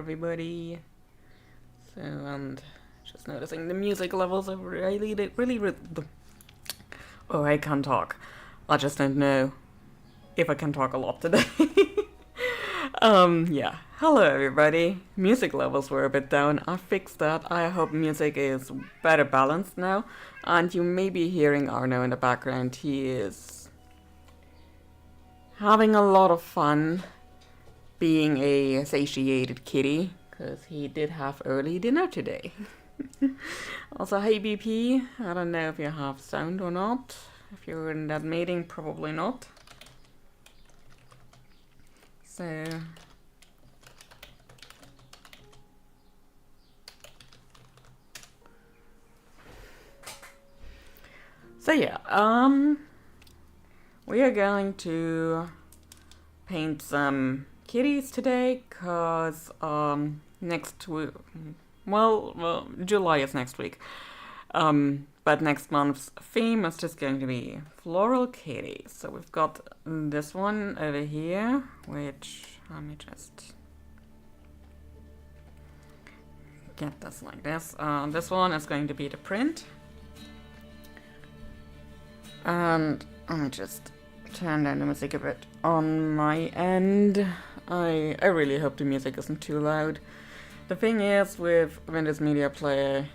everybody. So, and just noticing the music levels are really. Oh, I can't talk. I just don't know if I can talk a lot today. Yeah. Hello, everybody. Music levels were a bit down. I fixed that. I hope music is better balanced now. And you may be hearing Arno in the background. He is having a lot of fun being a satiated kitty, because he did have early dinner today. Also, hey BP, I don't know if you have sound or not. If you're in that meeting, probably not. So yeah, we are going to paint some kitties today, cause next week, well, July is next week. But next month's theme is just going to be floral kitties. So we've got this one over here, which let me just get this like this. This one is going to be the print. And let me just turn down the music a bit on my end. I really hope the music isn't too loud. The thing is, with Windows Media Player,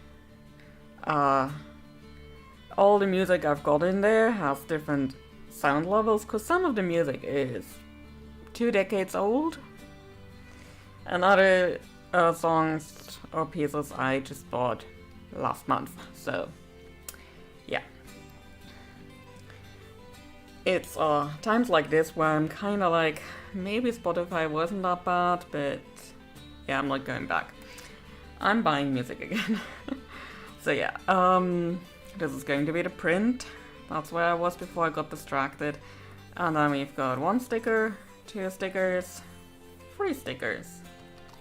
all the music I've got in there has different sound levels, because some of the music is 2 decades old, and other songs or pieces I just bought last month. So yeah, it's times like this where I'm kind of like, maybe Spotify wasn't that bad, but yeah, I'm not going back. I'm buying music again. So yeah, this is going to be the print. That's where I was before I got distracted. And then we've got 1 sticker, 2 stickers, 3 stickers,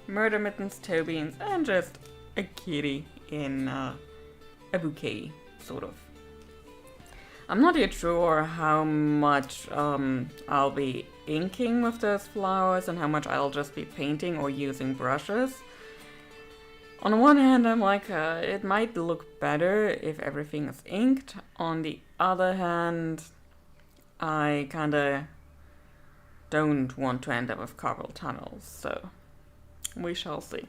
murder mittens, toe beans, and just a kitty in a bouquet, sort of. I'm not yet sure how much I'll be inking with those flowers and how much I'll just be painting or using brushes. On the one hand, I'm like, it might look better if everything is inked. On the other hand, I kinda don't want to end up with carpal tunnels, so we shall see.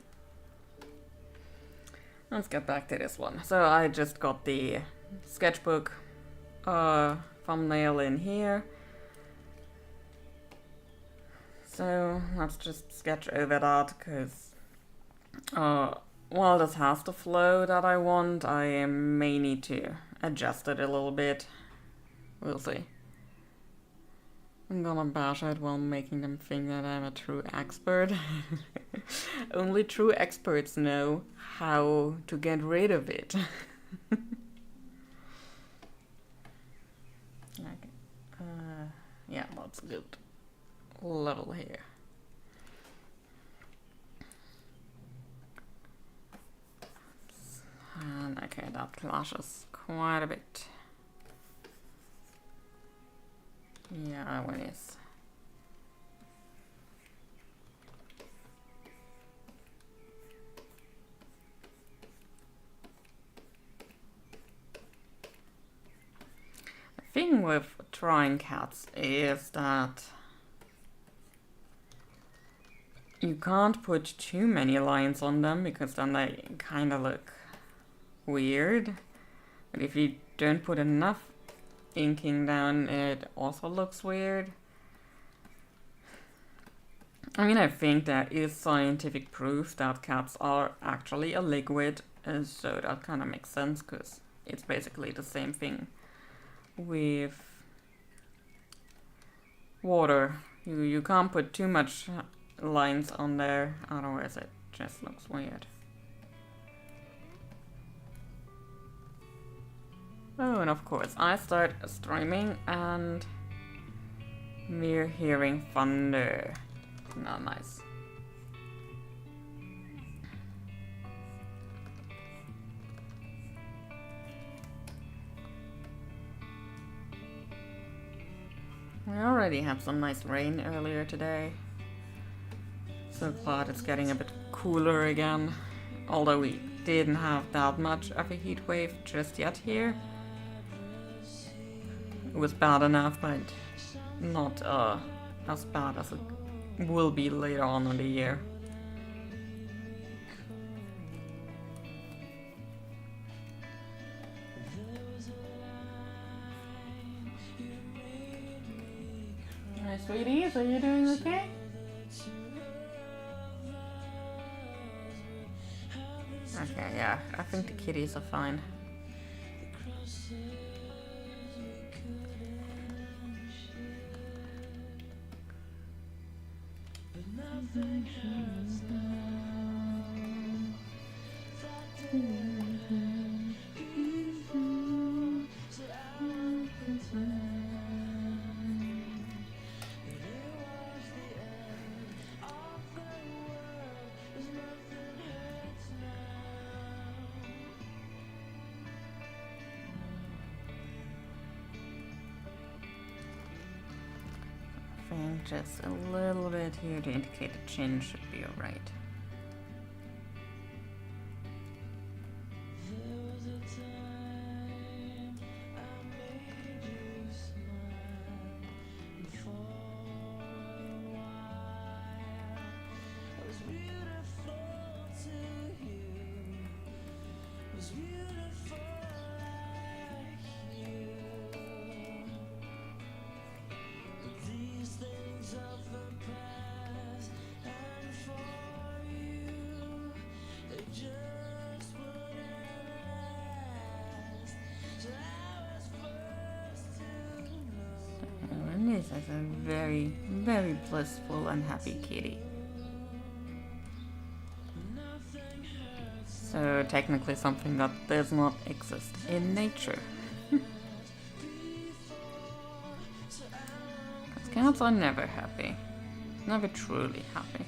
Let's get back to this one. So I just got the sketchbook thumbnail in here. So let's just sketch over that, because while this has the flow that I want, I may need to adjust it a little bit. We'll see. I'm gonna bash it while making them think that I'm a true expert. Only true experts know how to get rid of it. Okay. Yeah, that's good level here. And okay, that clashes quite a bit. Yeah, that one is. The thing with drawing cats is that you can't put too many lines on them, because then they kind of look weird. But if you don't put enough inking down, it also looks weird. I mean, I think there is scientific proof that cats are actually a liquid, so that kind of makes sense, because it's basically the same thing with water. You can't put too much lines on there, otherwise it just looks weird. Oh, and of course, I start streaming and we're hearing thunder. Not nice. We already had some nice rain earlier today. So glad it's getting a bit cooler again, although we didn't have that much of a heat wave just yet here. It was bad enough, but not as bad as it will be later on in the year. Hi, sweeties, are you doing okay? Okay, yeah, I think the kitties are fine. I think just a little bit here to indicate the chin should be alright. And this is a very, very blissful and happy kitty. So technically something that does not exist in nature. Because cats are never happy. Never truly happy.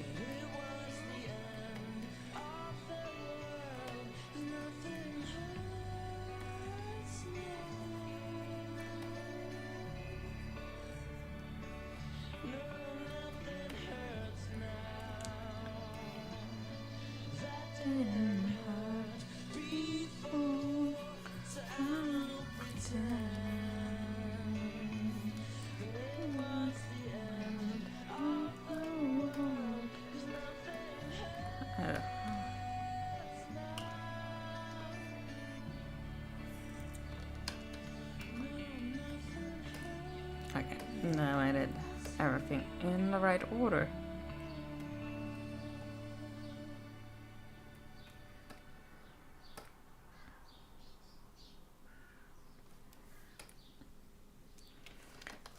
Okay, now I did everything in the right order.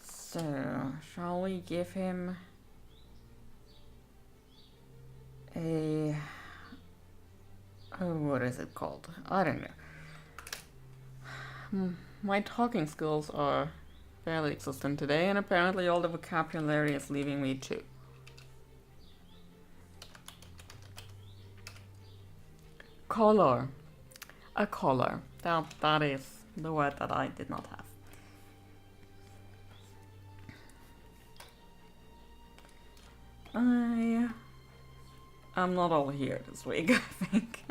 So, shall we give him a... oh, what is it called? I don't know. My talking skills are barely existent today, and apparently all the vocabulary is leaving me too. Collar. A collar. That is the word that I did not have. I'm not all here this week, I think.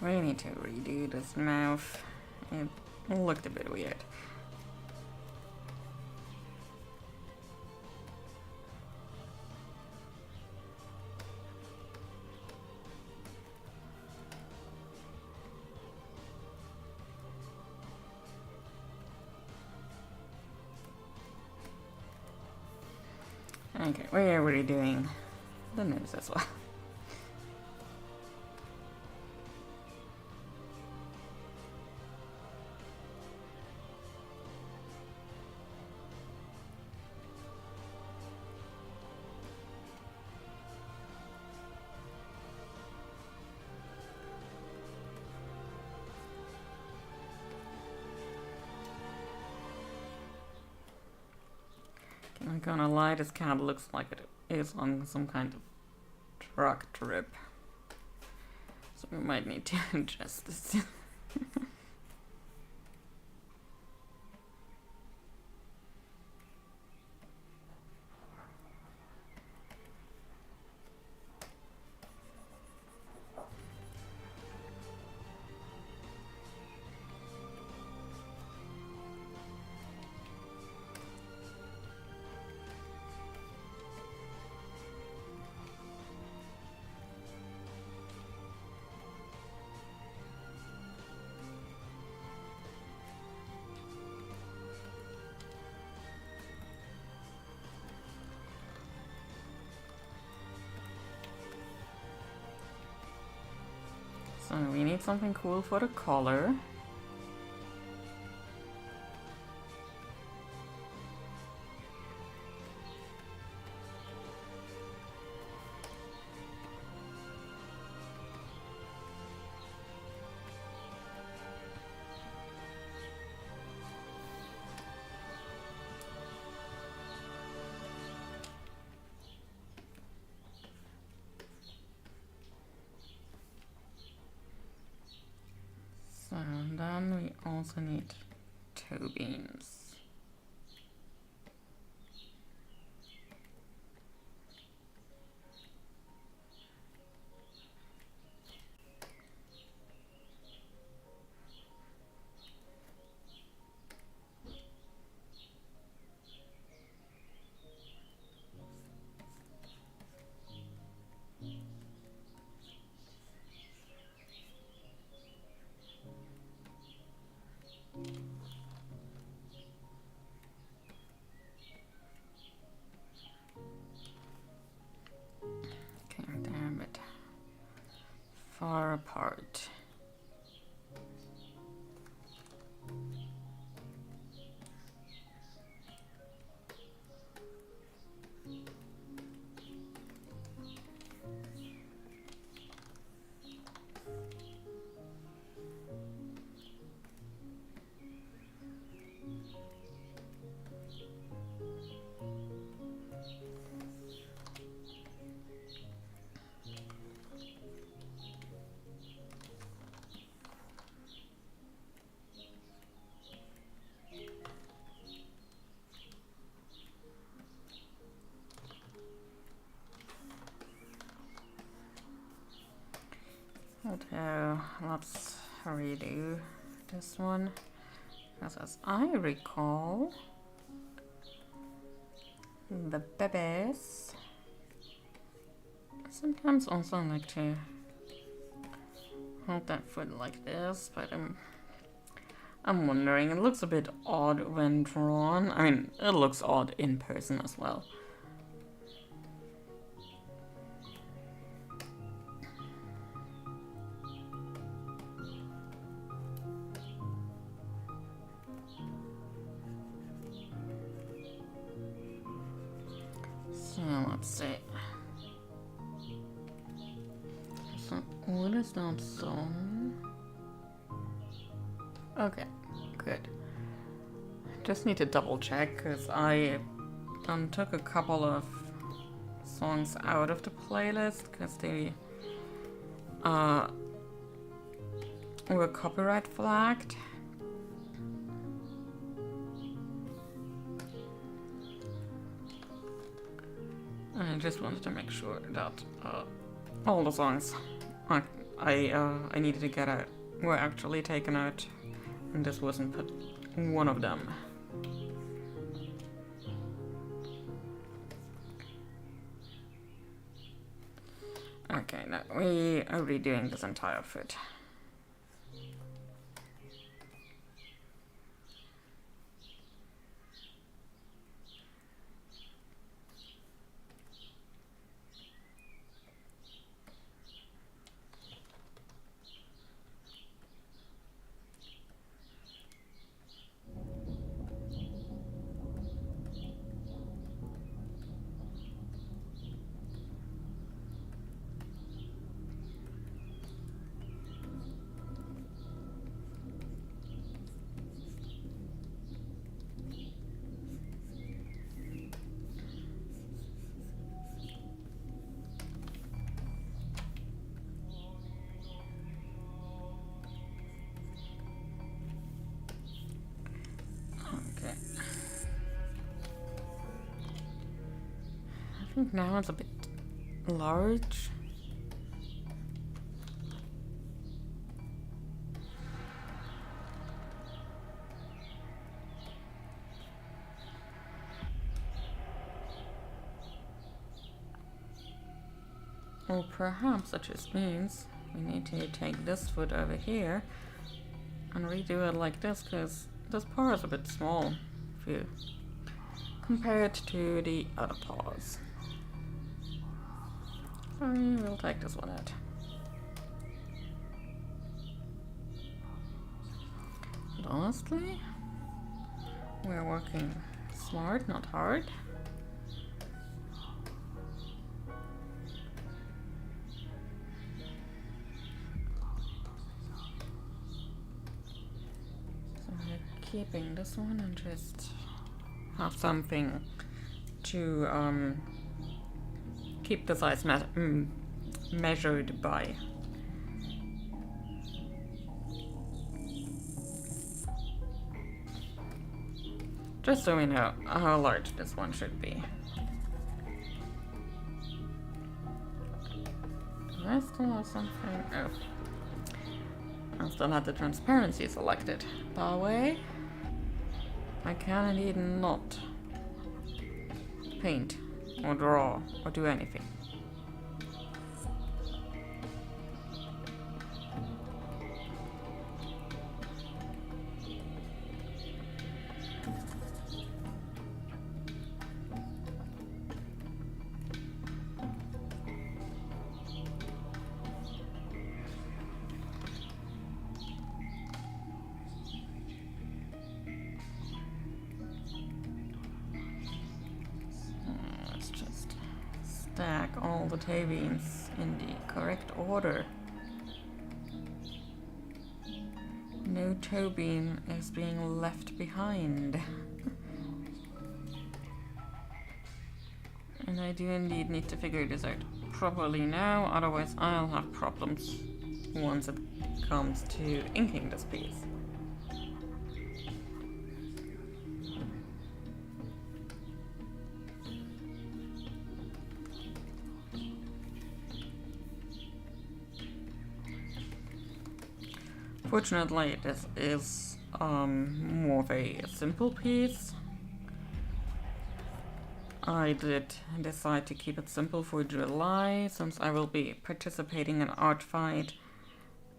We need to redo this mouth. It looked a bit weird. Okay, we're already doing the nose as well. I'm not gonna lie, this cat looks like it is on some kind of truck trip. So we might need to adjust this. So we need something cool for the collar. So then we also need toe beams. Okay, they're a bit far apart. Although, let's redo this one, because as I recall, the babies sometimes also like to hold that foot like this, but I'm wondering, it looks a bit odd when drawn. I mean, it looks odd in person as well. So let's see. So what is that song? Okay, good. Just need to double check because I took a couple of songs out of the playlist because they were copyright flagged. I just wanted to make sure that all the songs I needed to get out were actually taken out, and this wasn't one of them. Okay, now we are redoing this entire foot. think now it's a bit large. Or perhaps that just means we need to take this foot over here and redo it like this, because this paw is a bit small if you compare it to the other paws. So we'll take this one out. And honestly, we're working smart, not hard. Keeping this one and just have something to keep the size measured by. Just so we know how large this one should be. Do I still have something? Oh. I still have the transparency selected. That way I can indeed not paint or draw or do anything. Stack all the toe beans in the correct order. No toe bean is being left behind. And I do indeed need to figure this out properly now, otherwise I'll have problems once it comes to inking this piece. Fortunately, this is more of a simple piece. I did decide to keep it simple for July, since I will be participating in Art Fight,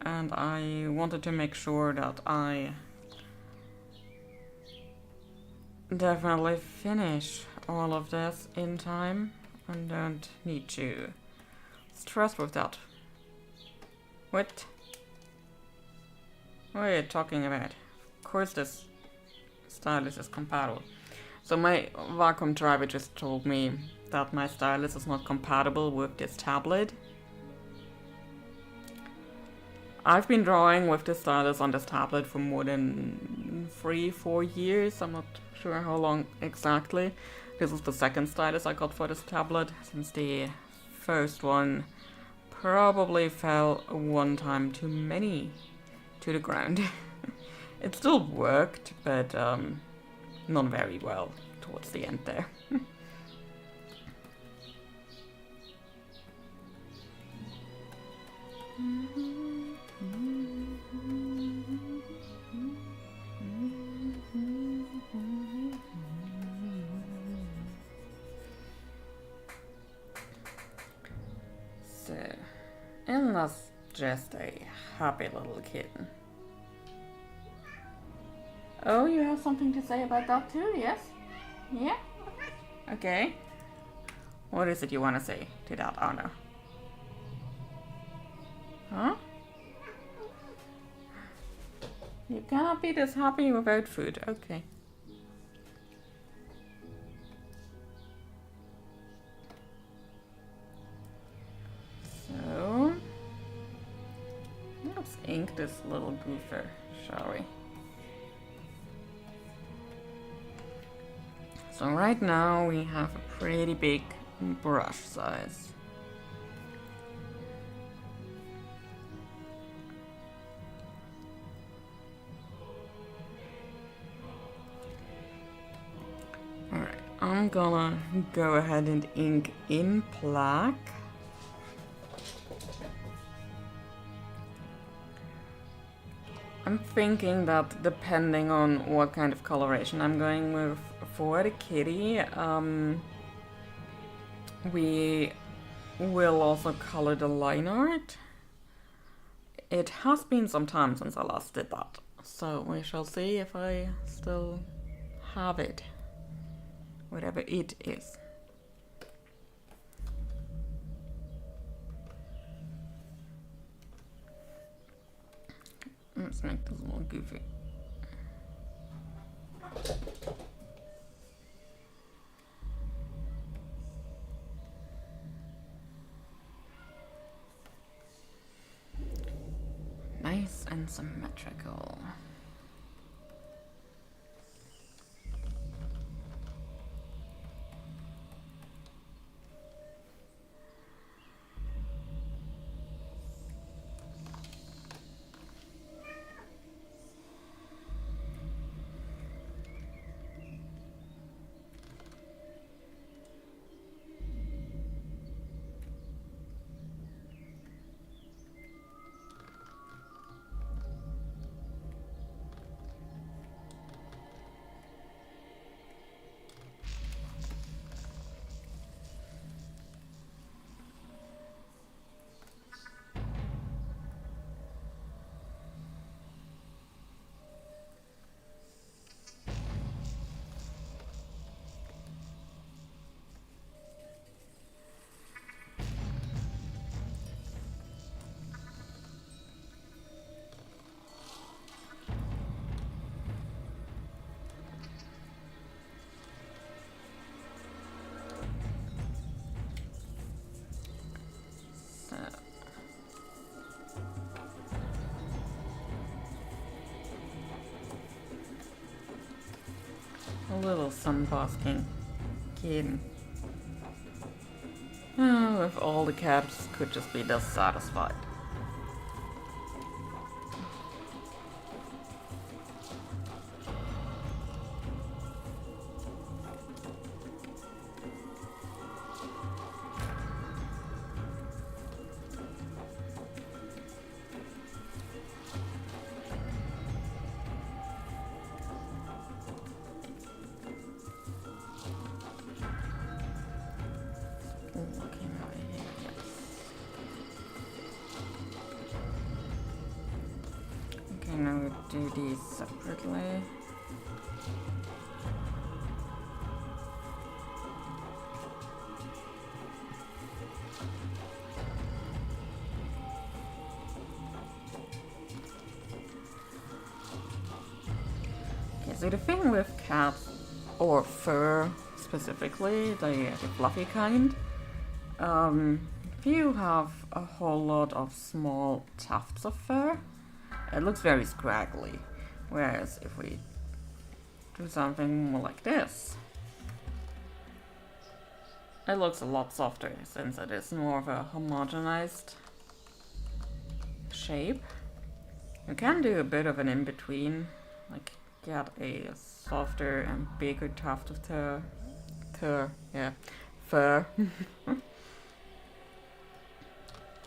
and I wanted to make sure that I definitely finish all of this in time and don't need to stress with that. What? What are you talking about? Of course this stylus is compatible. So my vacuum driver just told me that my stylus is not compatible with this tablet. I've been drawing with this stylus on this tablet for more than 3-4 years. I'm not sure how long exactly. This is the second stylus I got for this tablet, since the first one probably fell one time too many to the ground. It still worked, but not very well towards the end there. So, and that's just a happy little kitten. Oh, you have something to say about that too, yes? Yeah? Okay. What is it you want to say to that, Anna? Huh? You cannot be this happy without food. Okay. So, let's ink this little goofer, shall we? So right now we have a pretty big brush size. Alright, I'm I'm gonna go ahead and ink in black. I'm thinking that depending on what kind of coloration I'm going with for the kitty, we will also color the line art. It has been some time since I last did that, so we shall see if I still have it, whatever it is. Let's make this a little goofy. Nice and symmetrical. A little sunbasking kid. Oh, if all the cats could just be dissatisfied. Now we do these separately. Okay, so the thing with cats, or fur specifically, the fluffy kind, if you have a whole lot of small tufts of fur, it looks very scraggly, whereas if we do something more like this, it looks a lot softer since it is more of a homogenized shape. You can do a bit of an in-between, like get a softer and bigger tuft of fur.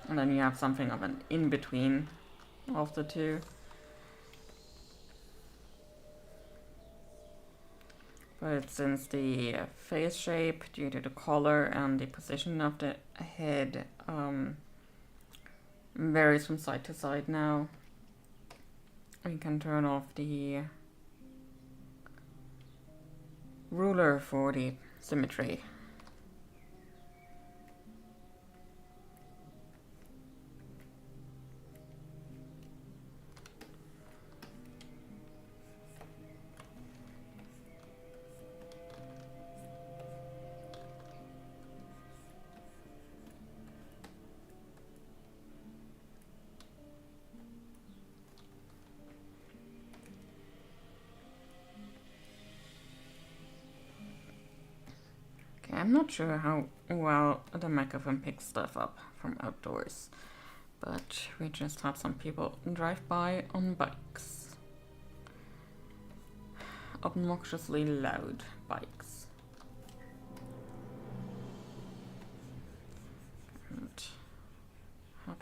And then you have something of an in-between of the two. But since the face shape, due to the color and the position of the head, varies from side to side now, we can turn off the ruler for the symmetry. I'm not sure how well the microphone picks stuff up from outdoors, but we just had some people drive by on bikes. Obnoxiously loud bikes.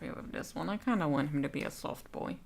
happy with this one. I kind of want him to be a soft boy.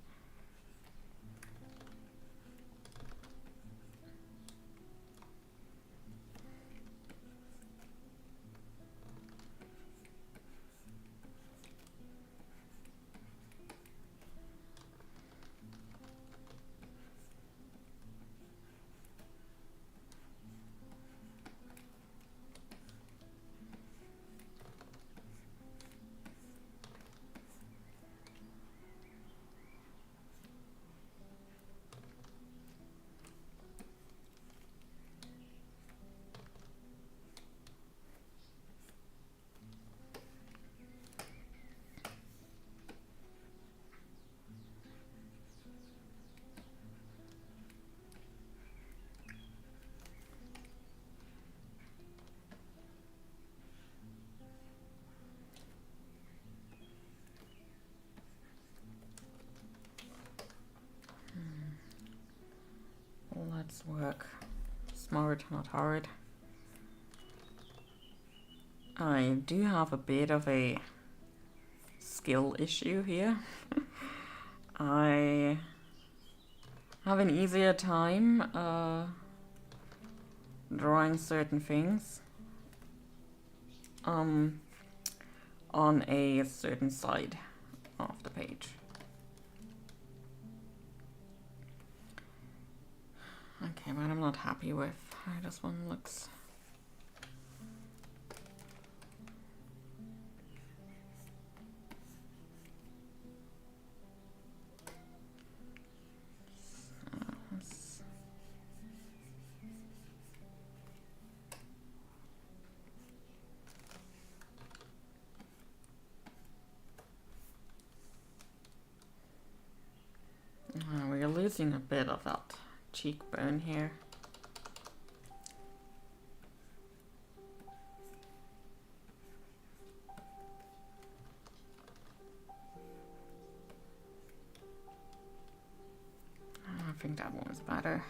Let's work smart, not hard. I do have a bit of a skill issue here. I have an easier time drawing certain things on a certain side of the page. Okay, but I'm not happy with how this one looks. We're losing a bit of that cheekbone here. I think that one's better.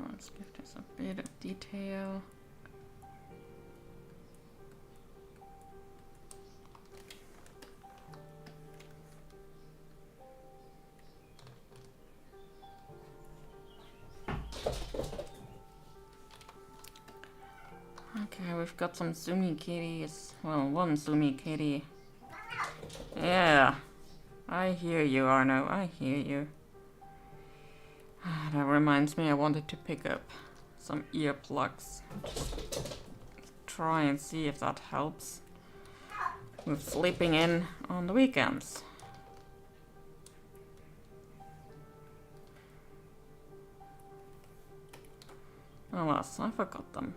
Let's give this a bit of detail. Okay, we've got some zoomy kitties. Well, one zoomy kitty. Yeah, I hear you, Arno. I hear you. That reminds me, I wanted to pick up some earplugs. Just try and see if that helps with sleeping in on the weekends. Alas, I forgot them.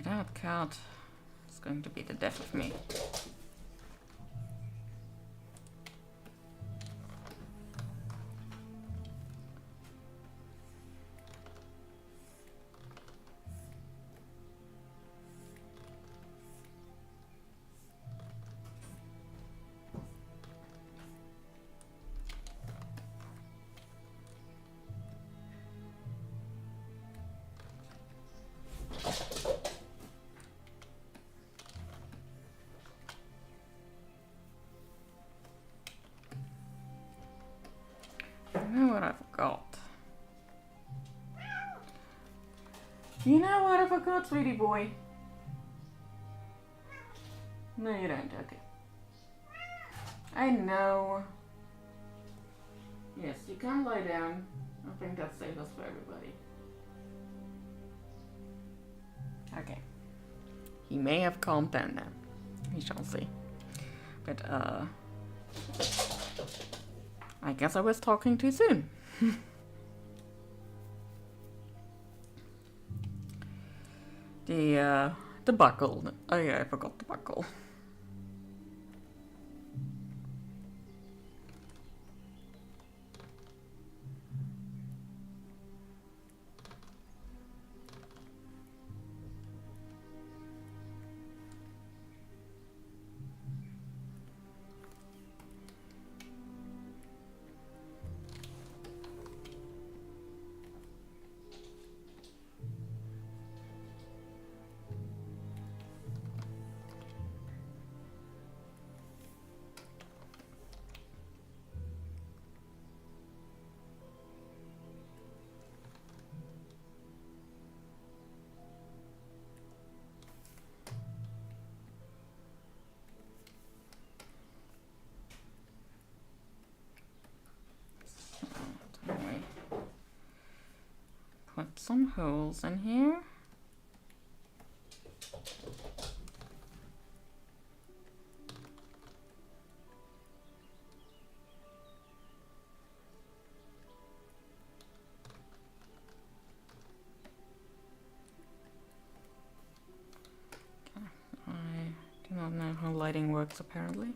That cat is going to be the death of me. You know what I forgot? You know what I forgot, sweetie boy? No, you don't, okay. I know. Yes, you can lie down. I think that's safest for everybody. Okay. He may have calmed down now. We shall see. But, I guess I was talking too soon. The buckle. Oh yeah, I forgot the buckle. Put some holes in here. I do not know how lighting works apparently.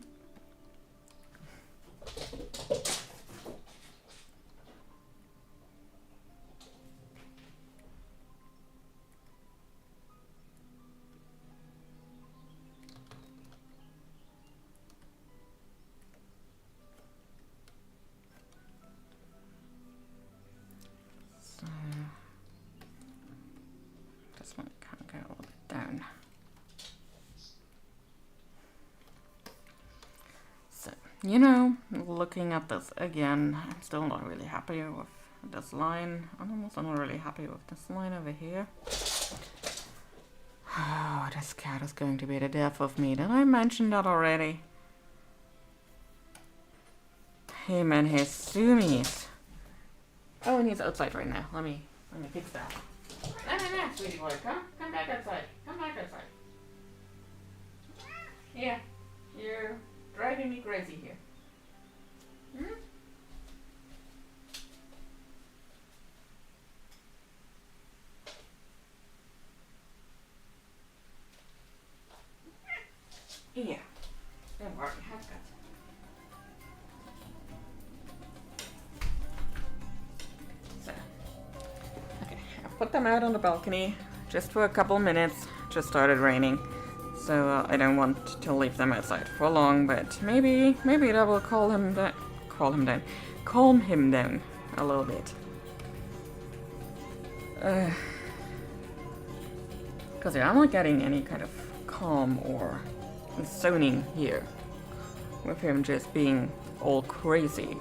This one can't go all the way down. So, you know, looking at this again, I'm still not really happy with this line. I'm also not really happy with this line over here. Oh, this cat is going to be the death of me. Did I mention that already? Him and his zoomies. Oh, and he's outside right now. Let me fix that. No, sweetie boy, come back outside. Come back outside. Yeah, you're driving me crazy here. Hmm? Yeah, don't worry, I've got it. So, okay, I put them out on the balcony just for a couple minutes. Just started raining, so I don't want to leave them outside for long. But maybe that will calm him down a little bit. Because yeah, I'm not getting any kind of calm or zoning here with him just being all crazy.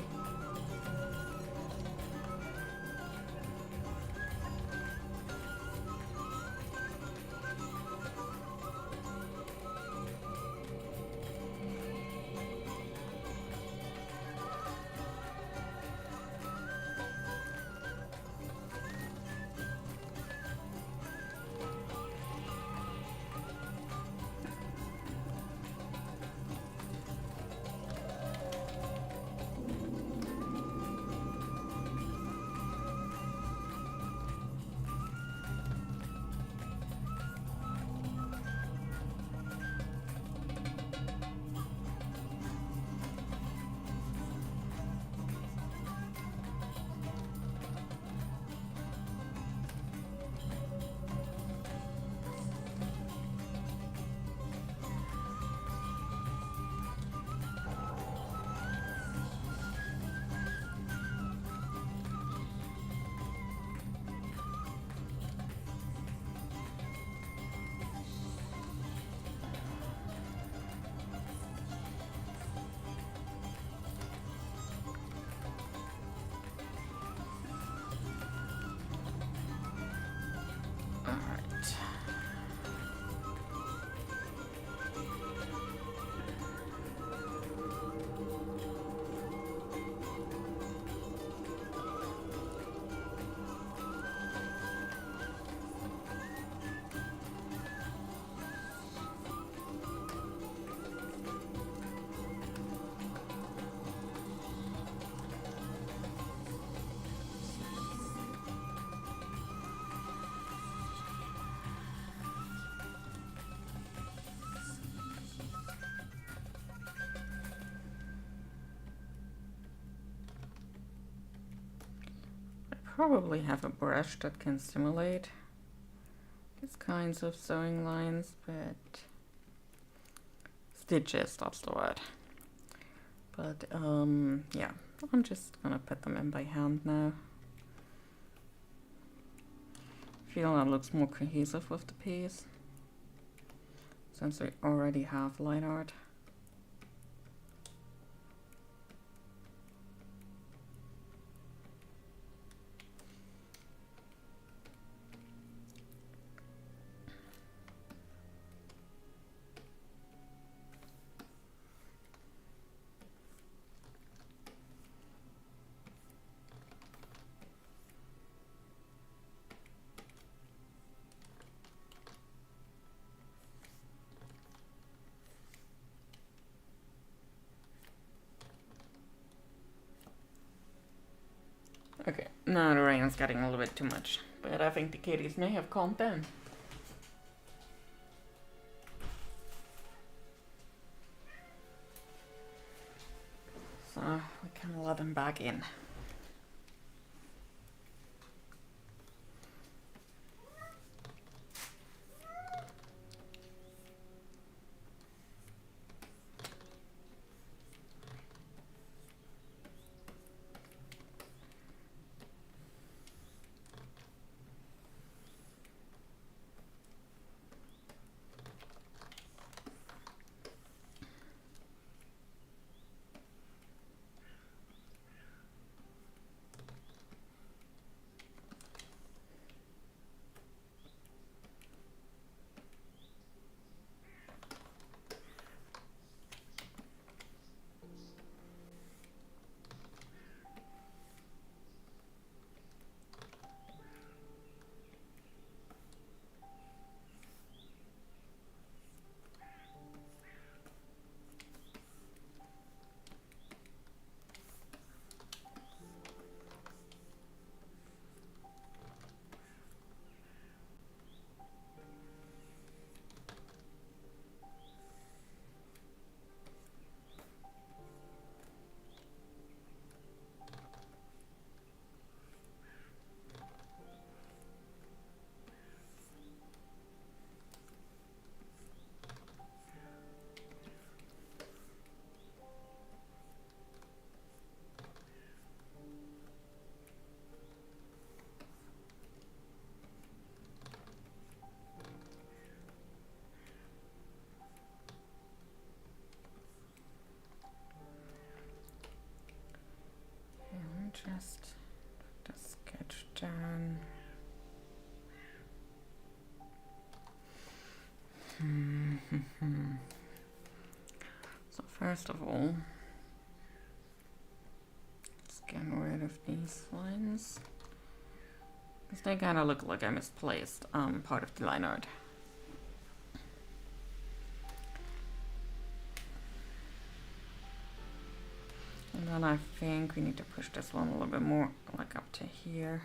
probably have a brush that can simulate these kinds of sewing lines, but stitches, that's the word. But yeah, I'm just gonna put them in by hand now. I feel that looks more cohesive with the piece, since we already have line art. Okay, now the rain is getting a little bit too much, but I think the kitties may have calmed down. So we can let them back in. Just put the sketch down. So first of all, let's get rid of these lines, because they kind of look like I misplaced part of the line art. And then I think we need to push this one a little bit more, like up to here.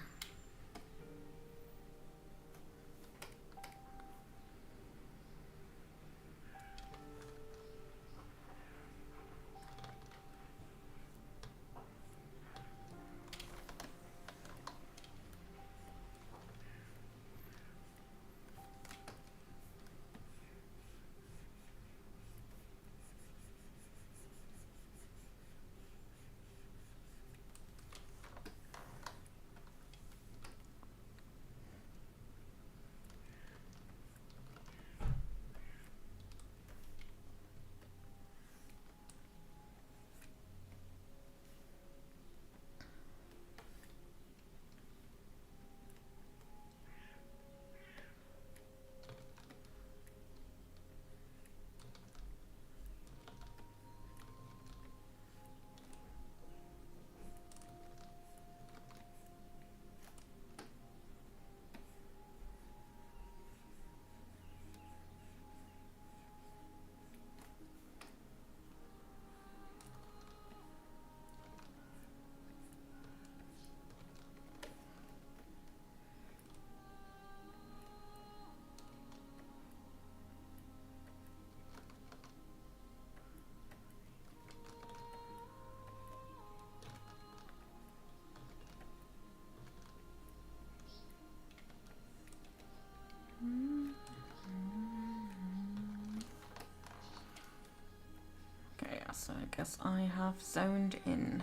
guess I have zoned in.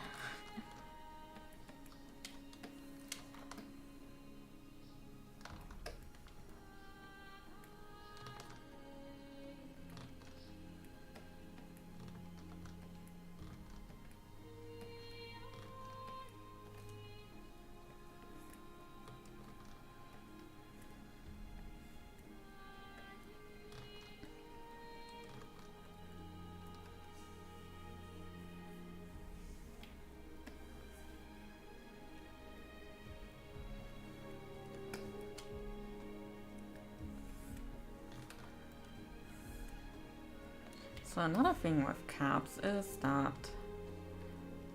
So another thing with cats is that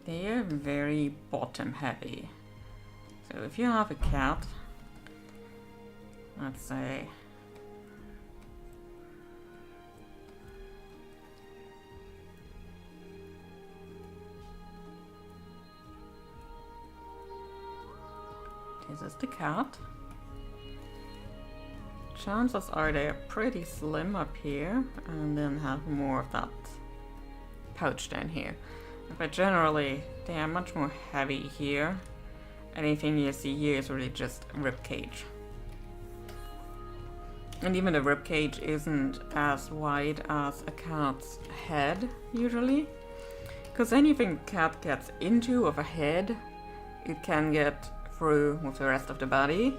they're very bottom heavy. So if you have a cat, let's say this is the cat. Chances are they are pretty slim up here and then have more of that pouch down here. But generally they are much more heavy here. Anything you see here is really just rib cage. And even the rib cage isn't as wide as a cat's head usually. Because anything the cat gets into with a head, it can get through with the rest of the body,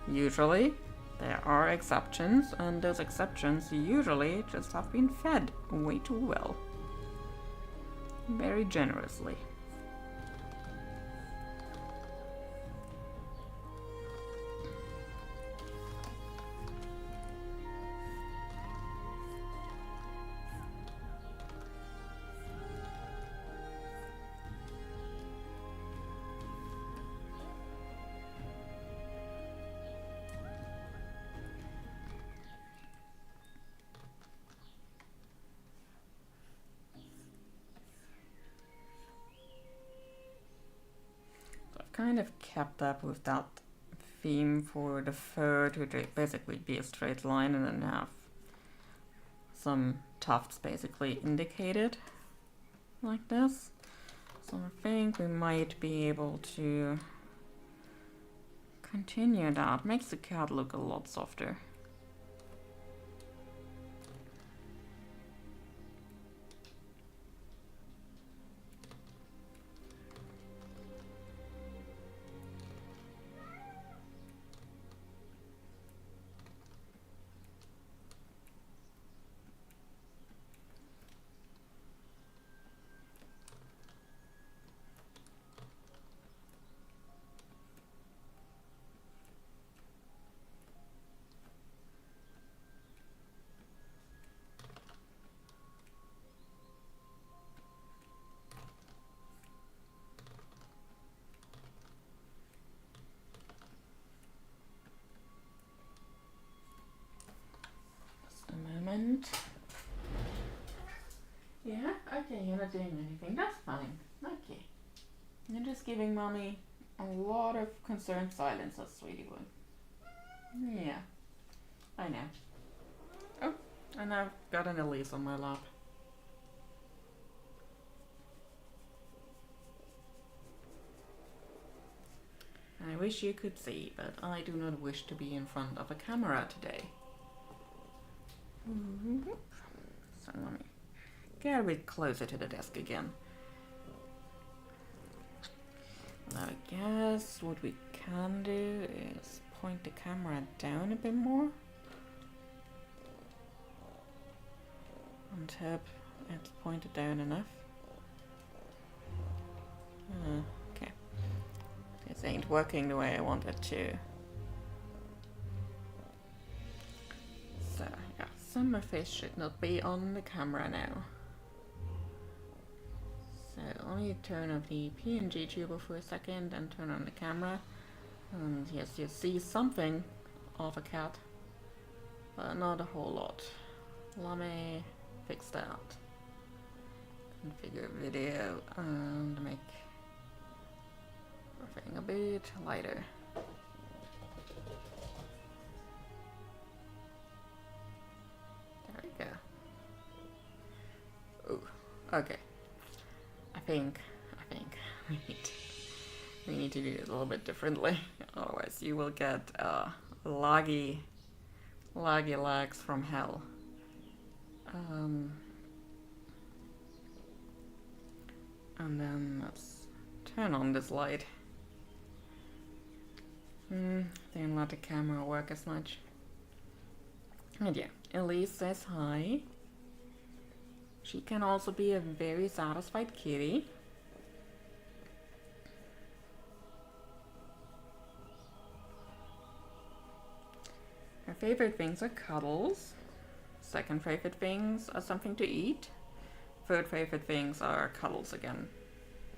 usually. There are exceptions, and those exceptions usually just have been fed way too well. Very generously. Kind of kept up with that theme for the fur to basically be a straight line and then have some tufts basically indicated like this. So I think we might be able to continue that. Makes the cat look a lot softer. Yeah, okay, you're not doing anything. That's fine. Okay. You're just giving mommy a lot of concerned silences, sweetie boy. Yeah, I know. Oh, and I've got an Elise on my lap. I wish you could see, but I do not wish to be in front of a camera today. So let me get a bit closer to the desk again. Now I guess what we can do is point the camera down a bit more. On top, it's pointed down enough. Okay. This ain't working the way I want it to. So, yeah, some of this should not be on the camera now. So let me turn off the PNG tuber for a second and turn on the camera. And yes, you see something of a cat, but not a whole lot. Let me fix that. Configure video and make everything a bit lighter. There we go. Oh, okay. think we need to do it a little bit differently. Otherwise, you will get laggy legs from hell. And then let's turn on this light. Didn't let the camera work as much. And yeah, Elise says hi. She can also be a very satisfied kitty. Her favorite things are cuddles. Second favorite things are something to eat. Third favorite things are cuddles again.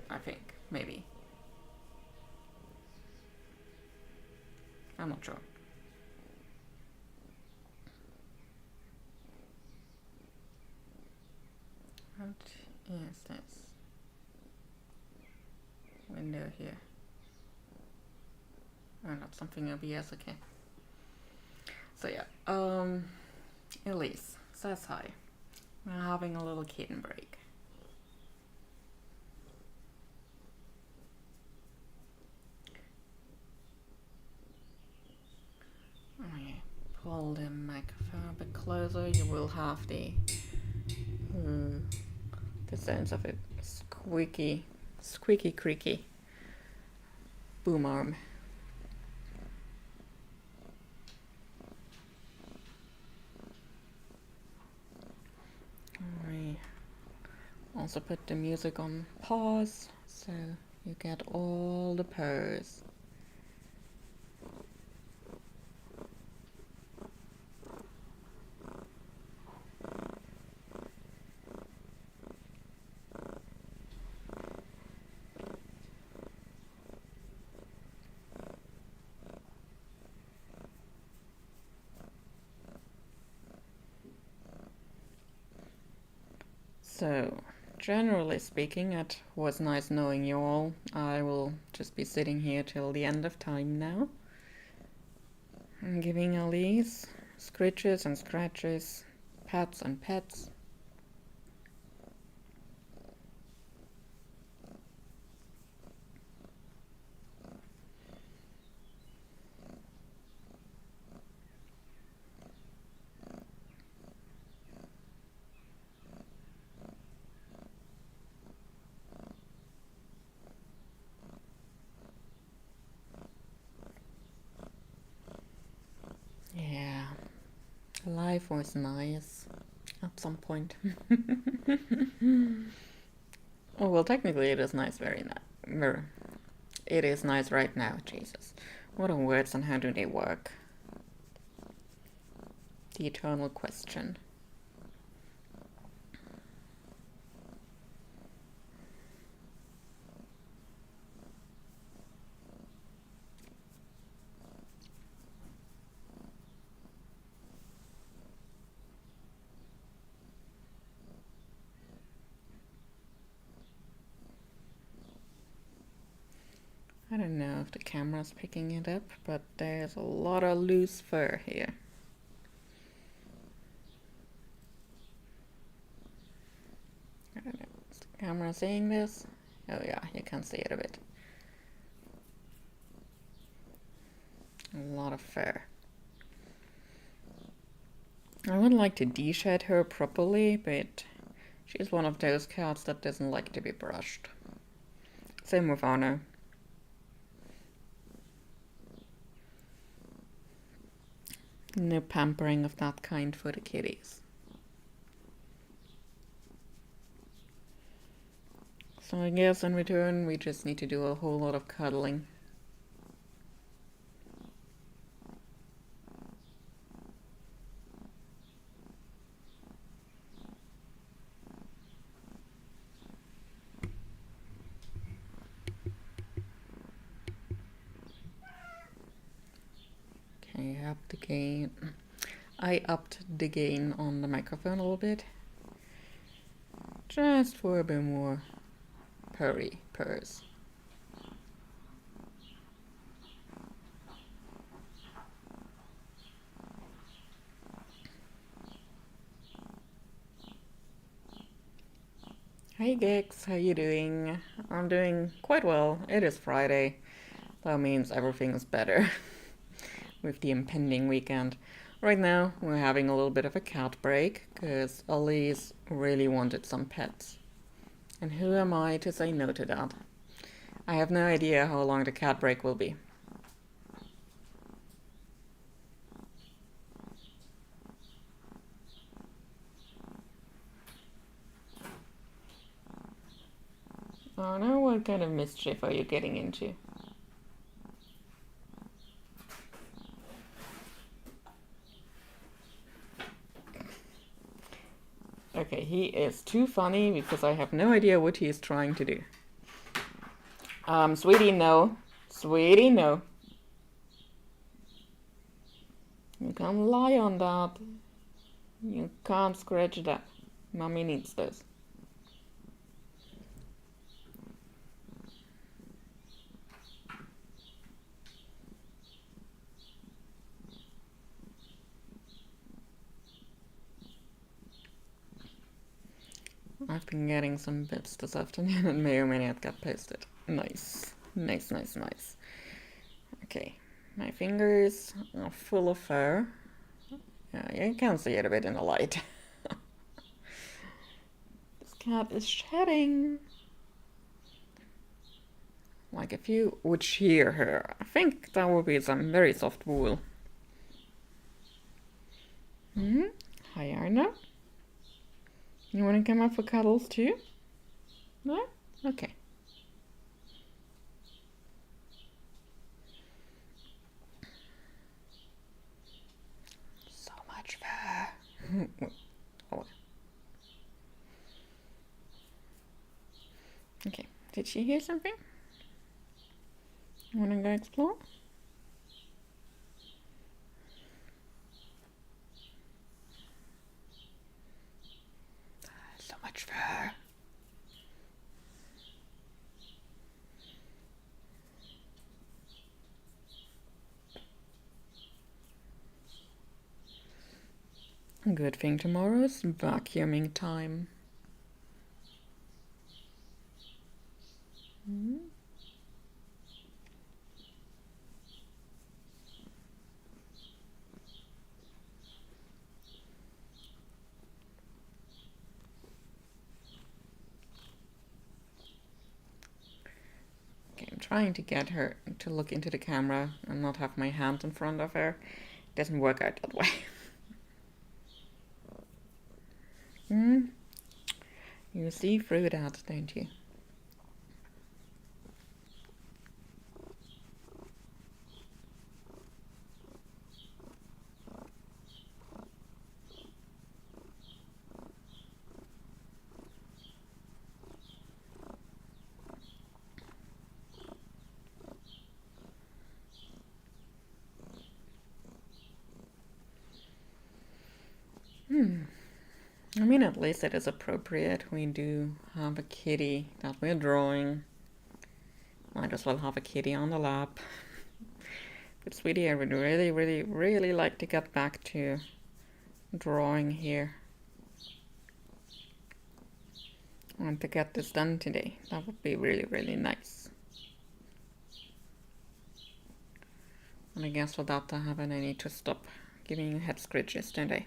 I think, maybe. I'm not sure. What is this window here? Oh, not something OBS, okay. So yeah, Elise says hi. We're having a little kitten break. Okay, pull the microphone a bit closer. You will have the sounds of it squeaky creaky boom arm. I also put the music on pause so you get all the purrs. So, generally speaking, it was nice knowing you all. I will just be sitting here till the end of time now. I'm giving Elise scritches and scratches, pats and pets. Yeah, life was nice at some point. Oh, well, technically it is nice it is nice right now, Jesus. What are words and how do they work? The eternal question. I don't know if the camera's picking it up, but there's a lot of loose fur here. I don't know, is the camera seeing this? Oh yeah, you can see it a bit. A lot of fur. I would like to de-shed her properly, but she's one of those cats that doesn't like to be brushed. Same with Anna. No pampering of that kind for the kitties. So I guess in return we just need to do a whole lot of cuddling. Okay, I upped the gain on the microphone a little bit. Just for a bit more purrs. I Hey Gex, how you doing? I'm doing quite well. It is Friday. That means everything is better with the impending weekend. Right now, we're having a little bit of a cat break because Elise really wanted some pets. And who am I to say no to that? I have no idea how long the cat break will be. Oh no, what kind of mischief are you getting into? Okay, he is too funny because I have no idea what he is trying to do. Sweetie, no. Sweetie, no. You can't lie on that. You can't scratch that. Mommy needs this. I've been getting some bits this afternoon and may or may not get posted. Nice. Nice, nice, nice. Okay. My fingers are full of fur. You can see it a bit in the light. This cat is shedding. Like if you would shear her, I think that would be some very soft wool. Hi, Arno. You want to come up for cuddles too? No? Okay. So much fur. Oh. Okay. Did she hear something? You want to go explore? So much fur. Good thing tomorrow is vacuuming time. Okay, I'm trying to get her to look into the camera and not have my hand in front of her. It doesn't work out that way. You see through that, don't you? I mean, at least it is appropriate. We do have a kitty that we're drawing. Might as well have a kitty on the lap. But sweetie, I would really, really, really like to get back to drawing here. I want to get this done today. That would be really, really nice. And I guess without that happen, I need to stop giving you head scratches, don't I?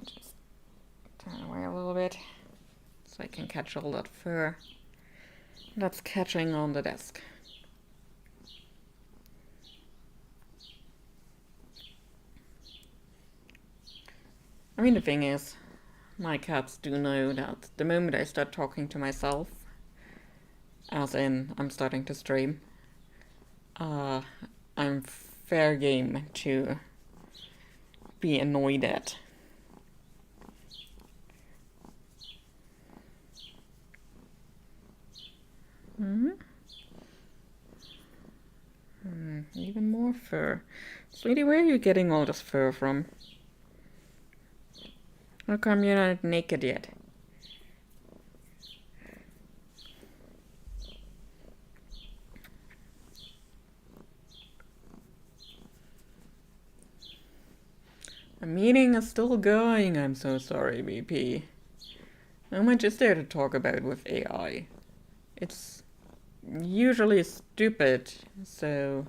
Just turn away a little bit so I can catch all that fur that's catching on the desk. I mean, the thing is, my cats do know that the moment I start talking to myself, as in I'm starting to stream, I'm fair game to be annoyed at. Even more fur. Sweetie, where are you getting all this fur from? How come you're not naked yet? A meeting is still going. I'm so sorry, BP. How much is there to talk about with AI? It's usually stupid, so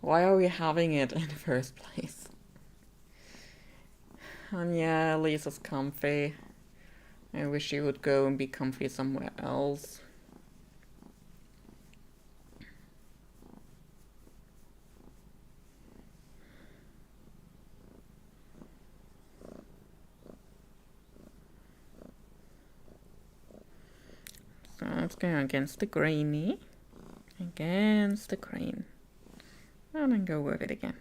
why are we having it in the first place? And yeah, Lisa's comfy. I wish she would go and be comfy somewhere else. So let's go against the greenie. Against the grain. And then go with it again.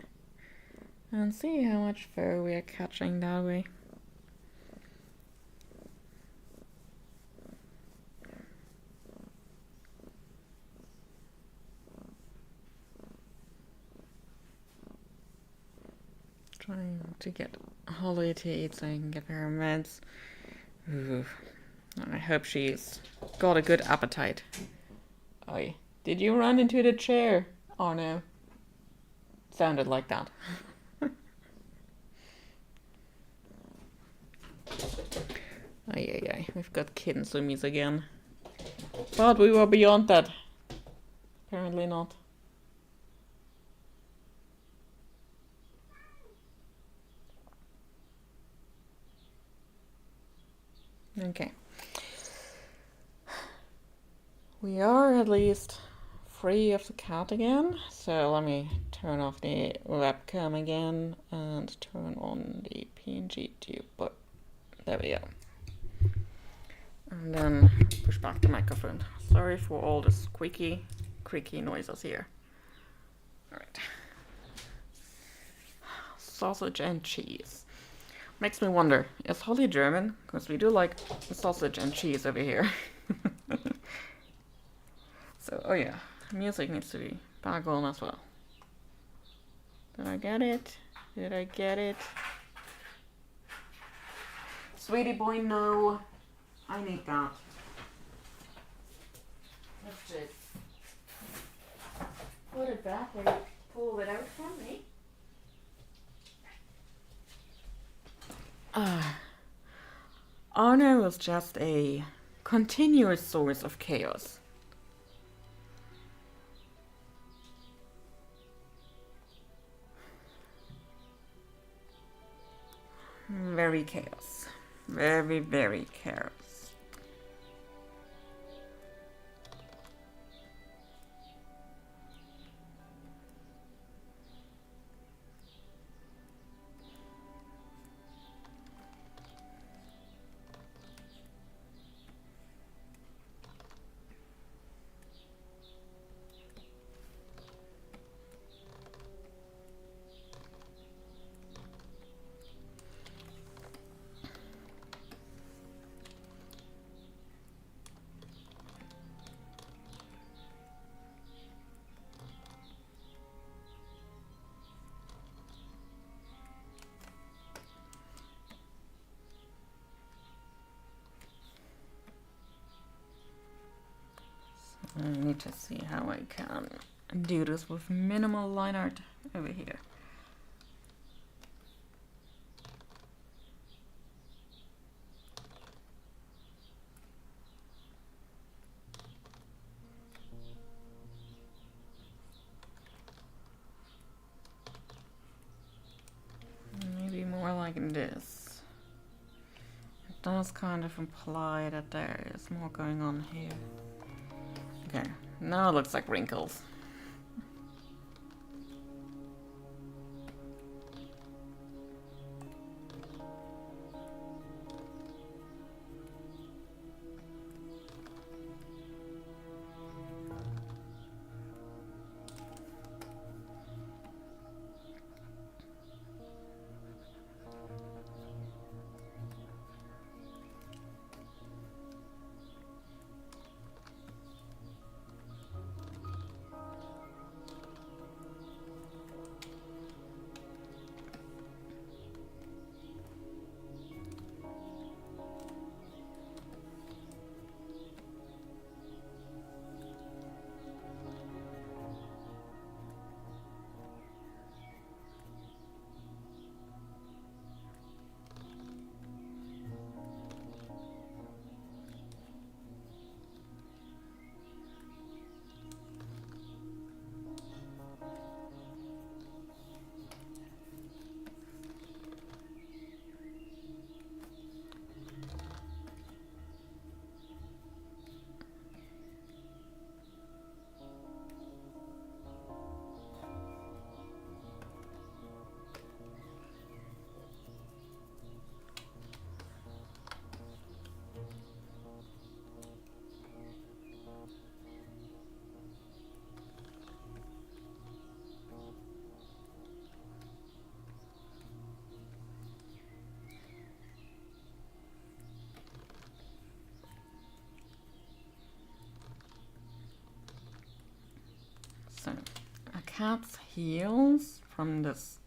And see how much fur we are catching that way. Trying to get Holly to eat so I can give her meds. Ooh. I hope she's got a good appetite. Oi, did you run into the chair? Oh no. Sounded like that. Ay, we've got kitten swimmies again. But we were beyond that. Apparently not. Okay. We are at least free of the cat again. So let me turn off the webcam again and turn on the PNG tube. But there we go. And then push back the microphone. Sorry for all the squeaky, creaky noises here. Alright. Sausage and cheese. Makes me wonder, is Holly German? Because we do like sausage and cheese over here. So, oh yeah, music needs to be back on as well. Did I get it? Did I get it? Sweetie boy, no. I need that. Let's just put it back and pull it out from me. Arno was just a continuous source of chaos. Very chaos. Very, very chaos. I need to see how I can do this with minimal line art over here. Maybe more like this. It does kind of imply that there is more going on here. Okay, now it looks like wrinkles. So, a cat's heels from this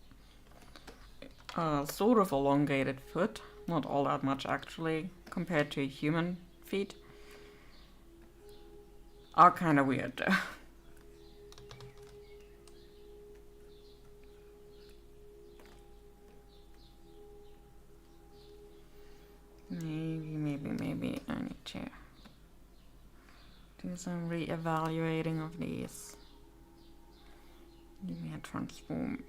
sort of elongated foot, not all that much actually, compared to human feet, are kind of weird though. Maybe I need to do some re-evaluating of these. Give me a transform.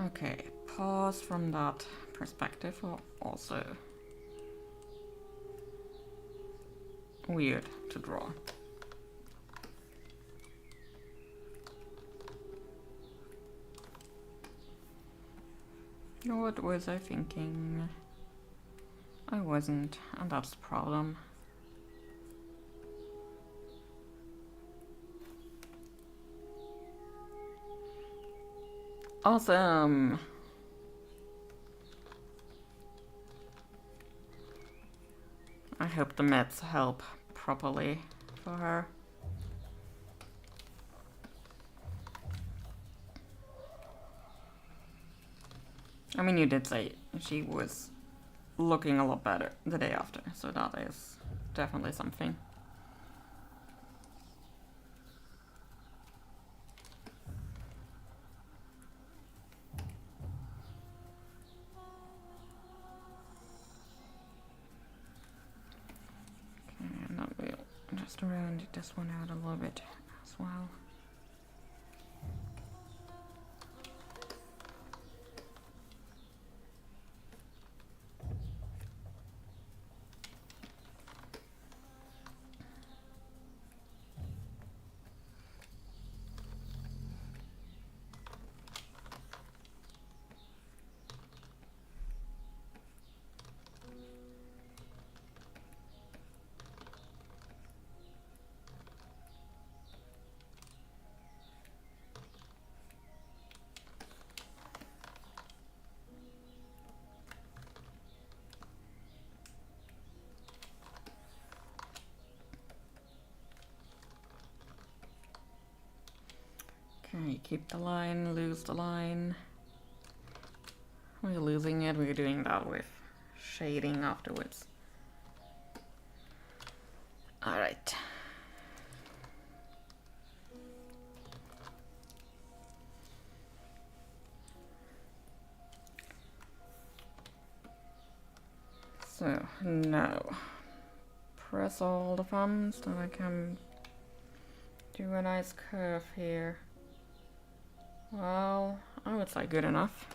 Okay, paws from that perspective are also weird to draw. What was I thinking? I wasn't, and that's the problem. Awesome! I hope the meds help properly for her. I mean, you did say she was looking a lot better the day after, so that is definitely something. Just round this one out a little bit as well. Okay, keep the line, lose the line. We're losing it, we're doing that with shading afterwards. Alright. So, now, press all the thumbs so I can do a nice curve here. Well, I would say good enough.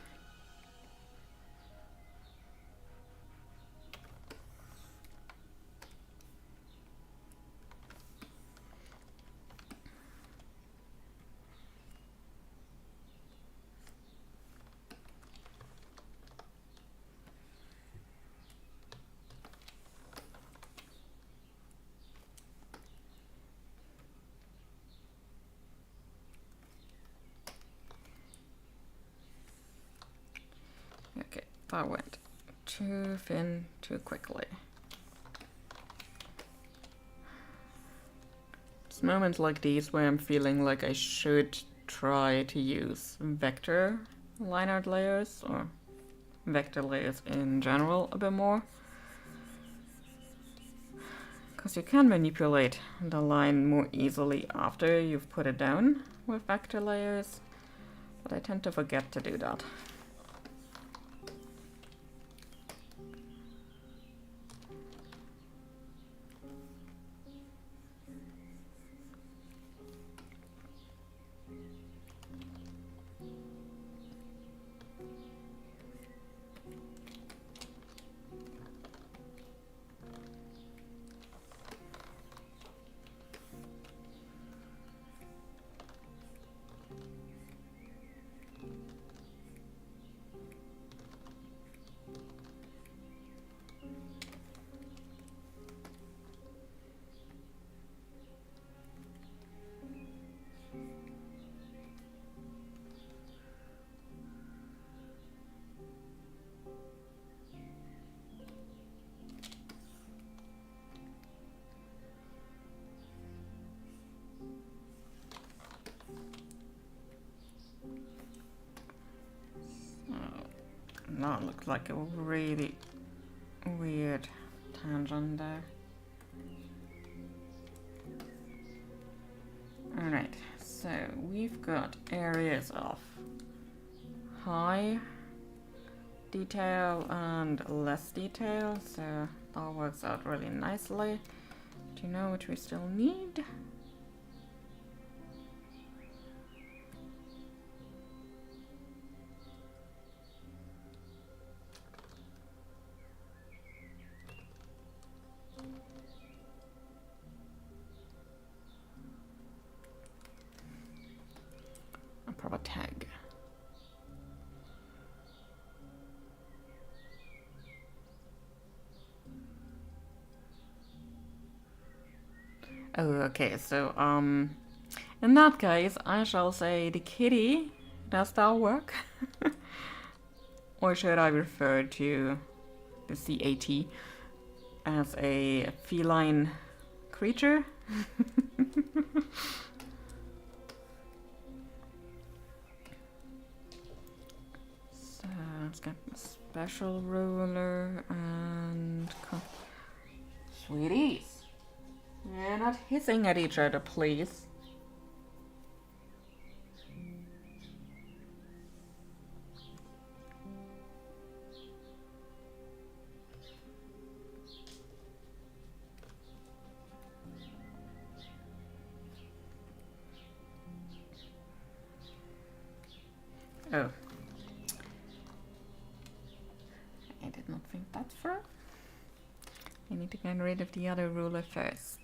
Okay, that went too thin too quickly. It's moments like these where I'm feeling like I should try to use vector line art layers, or vector layers in general a bit more. Because you can manipulate the line more easily after you've put it down with vector layers, but I tend to forget to do that. That looks like a really weird tangent there. Alright, so we've got areas of high detail and less detail, so that works out really nicely. Do you know which we still need? A tag. Oh, okay, so, in that case, I shall say the kitty. Does that work? Or should I refer to the CAT as a feline creature? So, let's get a special ruler and... Sweeties! You're not hissing at each other, please. Oh. I did not think that through. I need to get rid of the other ruler first.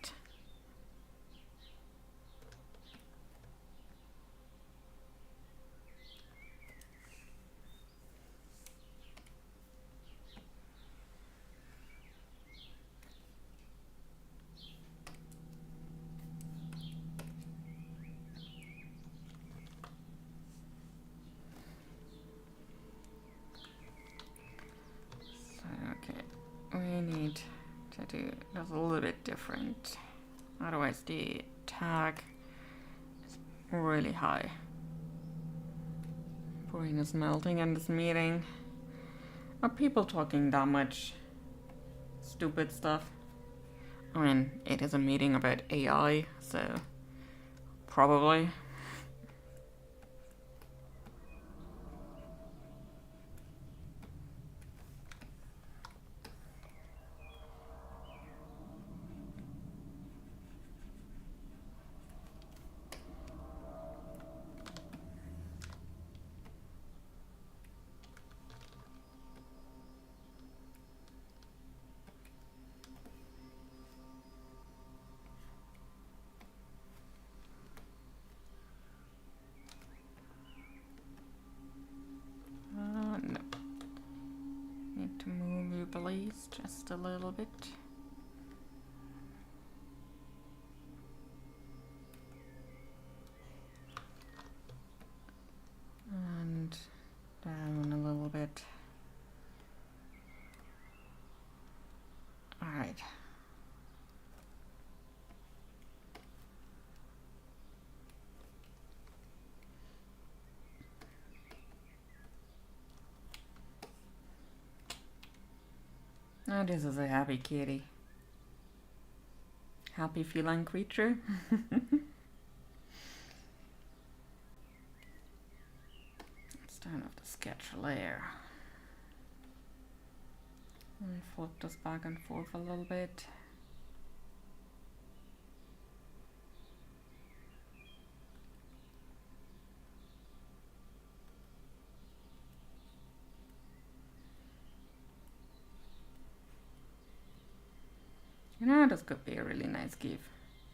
We need to do this a little bit different. Otherwise the tag is really high. Brain is melting in this meeting. Are people talking that much stupid stuff? I mean, it is a meeting about AI, so probably. No. Need to move you, please, just a little bit. And down a little bit. All right. Oh, this is a happy kitty. Happy feline creature. Let's turn off the sketch layer. Let me flip this back and forth a little bit. You know, this could be a really nice GIF.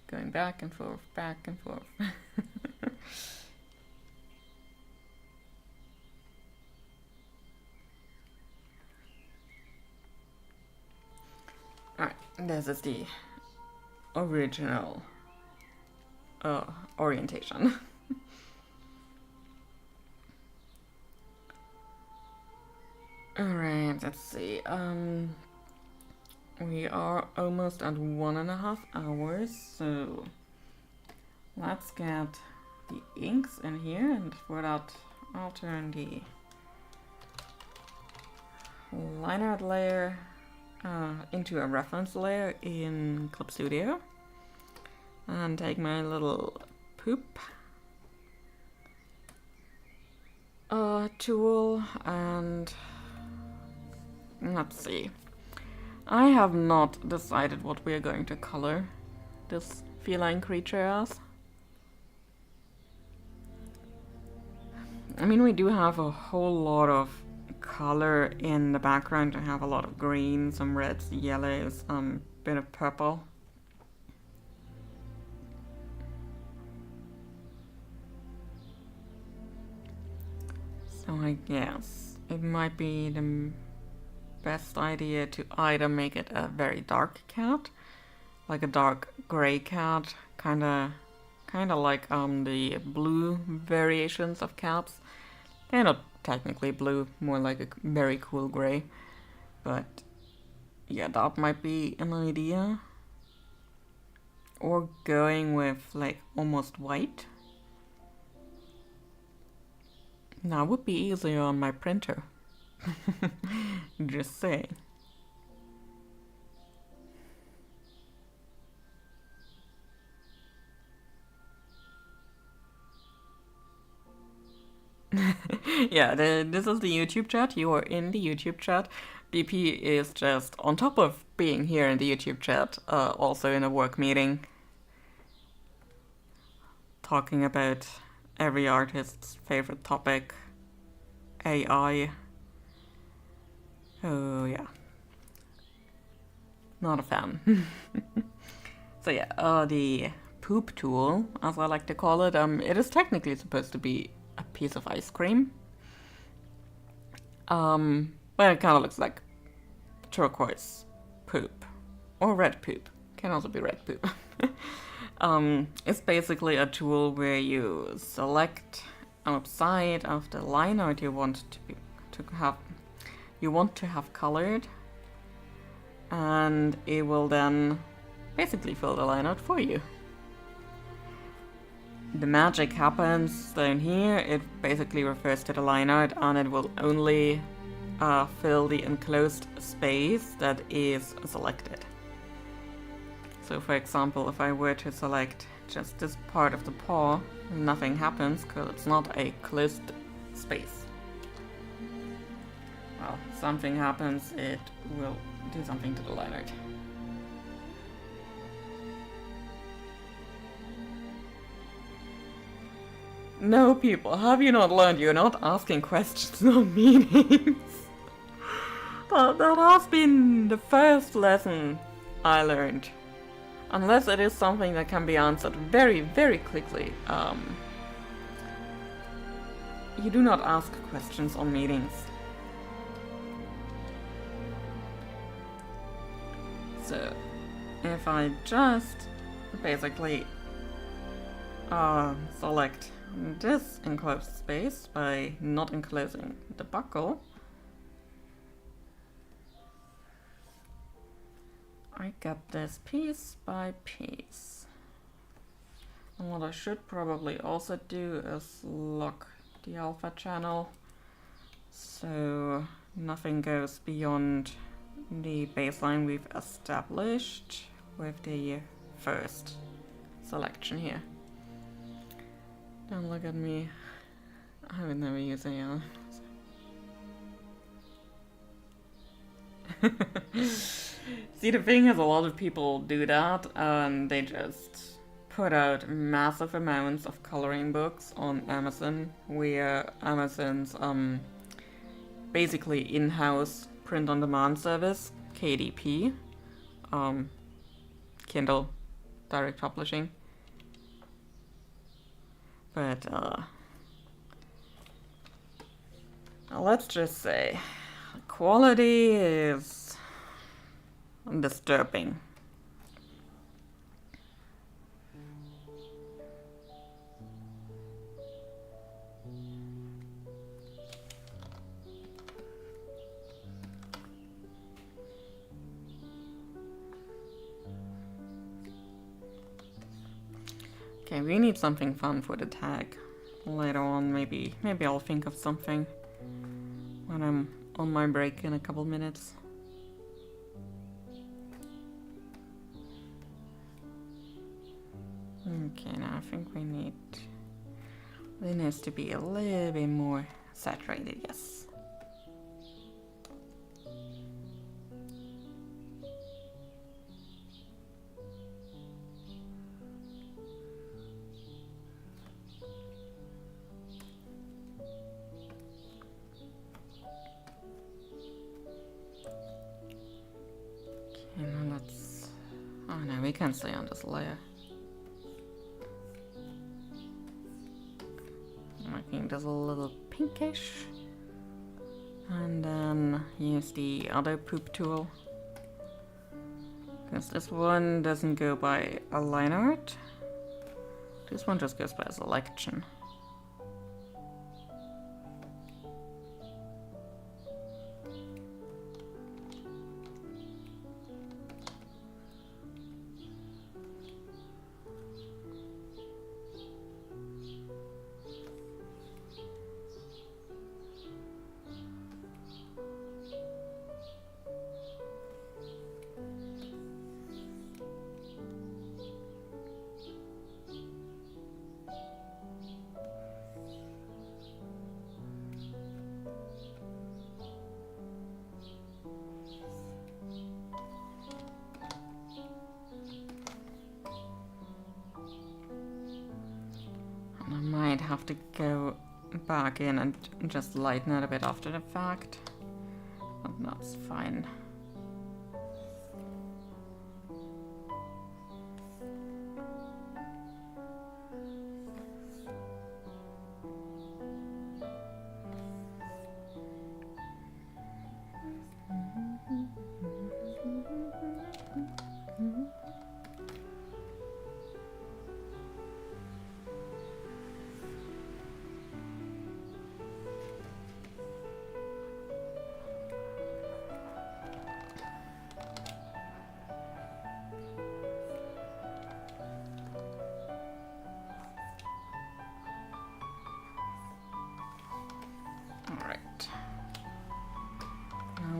Going back and forth, back and forth. Alright, this is the original orientation. Alright, let's see. We are almost at 1.5 hours, so let's get the inks in here, and for that I'll turn the line art layer into a reference layer in Clip Studio, and take my little poop tool, and let's see. I have not decided what we are going to color this feline creature as. I mean, we do have a whole lot of color in the background. I have a lot of green, some reds, yellows, bit of purple. So I guess it might be the best idea to either make it a very dark cat, like a dark gray cat, kinda like the blue variations of cats. They're not technically blue, more like a very cool gray, but yeah, that might be an idea. Or going with like almost white. That would be easier on my printer. Just saying. Yeah, this is the YouTube chat. You are in the YouTube chat. BP is just on top of being here in the YouTube chat, also in a work meeting, talking about every artist's favorite topic, AI. Oh yeah, not a fan. So yeah, the poop tool, as I like to call it, it is technically supposed to be a piece of ice cream. Well, it kind of looks like turquoise poop, or red poop. Can also be red poop. It's basically a tool where you select outside of the line art you want to have colored, and it will then basically fill the line out for you. The magic happens down here. It basically refers to the line art, and it will only fill the enclosed space that is selected. So for example, if I were to select just this part of the paw, nothing happens because it's not a closed space. Well, something happens, it will do something to the line art. No, people, have you not learned you're not asking questions on meanings? That has been the first lesson I learned. Unless it is something that can be answered very, very quickly. You do not ask questions on meetings. So, if I just basically select this enclosed space by not enclosing the buckle, I get this piece by piece. And what I should probably also do is lock the alpha channel so nothing goes beyond the baseline we've established with the first selection here. Don't look at me. I would never use AI. See, the thing is, a lot of people do that, and they just put out massive amounts of coloring books on Amazon, where Amazon's basically in-house print-on-demand service, KDP, Kindle Direct Publishing. But let's just say quality is disturbing. Okay, we need something fun for the tag. Later on, maybe I'll think of something when I'm on my break in a couple minutes. Okay, now I think it needs to be a little bit more saturated, yes. We can stay on this layer. Making this a little pinkish. And then use the other poop tool. Because this one doesn't go by a line art. This one just goes by a selection. Have to go back in and just lighten it a bit after the fact, but that's fine.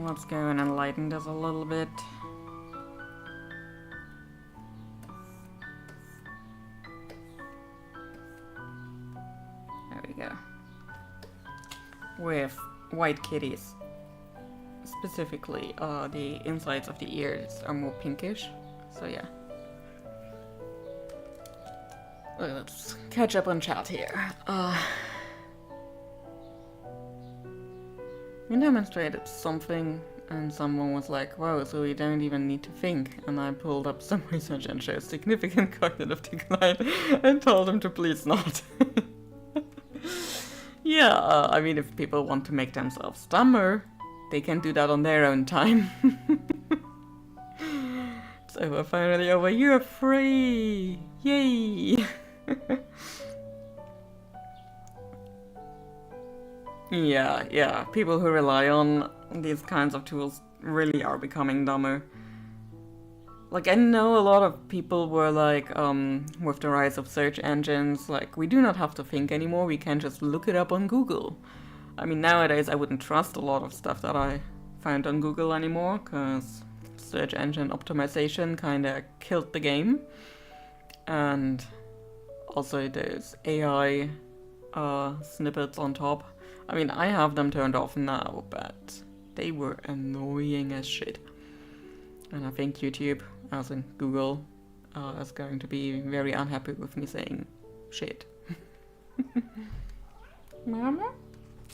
Let's go in and lighten this a little bit. There we go. With white kitties. Specifically, the insides of the ears are more pinkish. So yeah. Let's catch up on chat here. We demonstrated something and someone was like, wow, so we don't even need to think. And I pulled up some research and shows significant cognitive decline and told them to please not. Yeah, I mean, if people want to make themselves dumber, they can do that on their own time. It's over, finally over. You're free! Yay! Yeah, people who rely on these kinds of tools really are becoming dumber. Like, I know a lot of people were like, with the rise of search engines, like, we do not have to think anymore, we can just look it up on Google. I mean, nowadays I wouldn't trust a lot of stuff that I found on Google anymore, because search engine optimization kinda killed the game. And also those AI snippets on top. I mean, I have them turned off now, but they were annoying as shit. And I think YouTube, as in Google, is going to be very unhappy with me saying shit. Mama?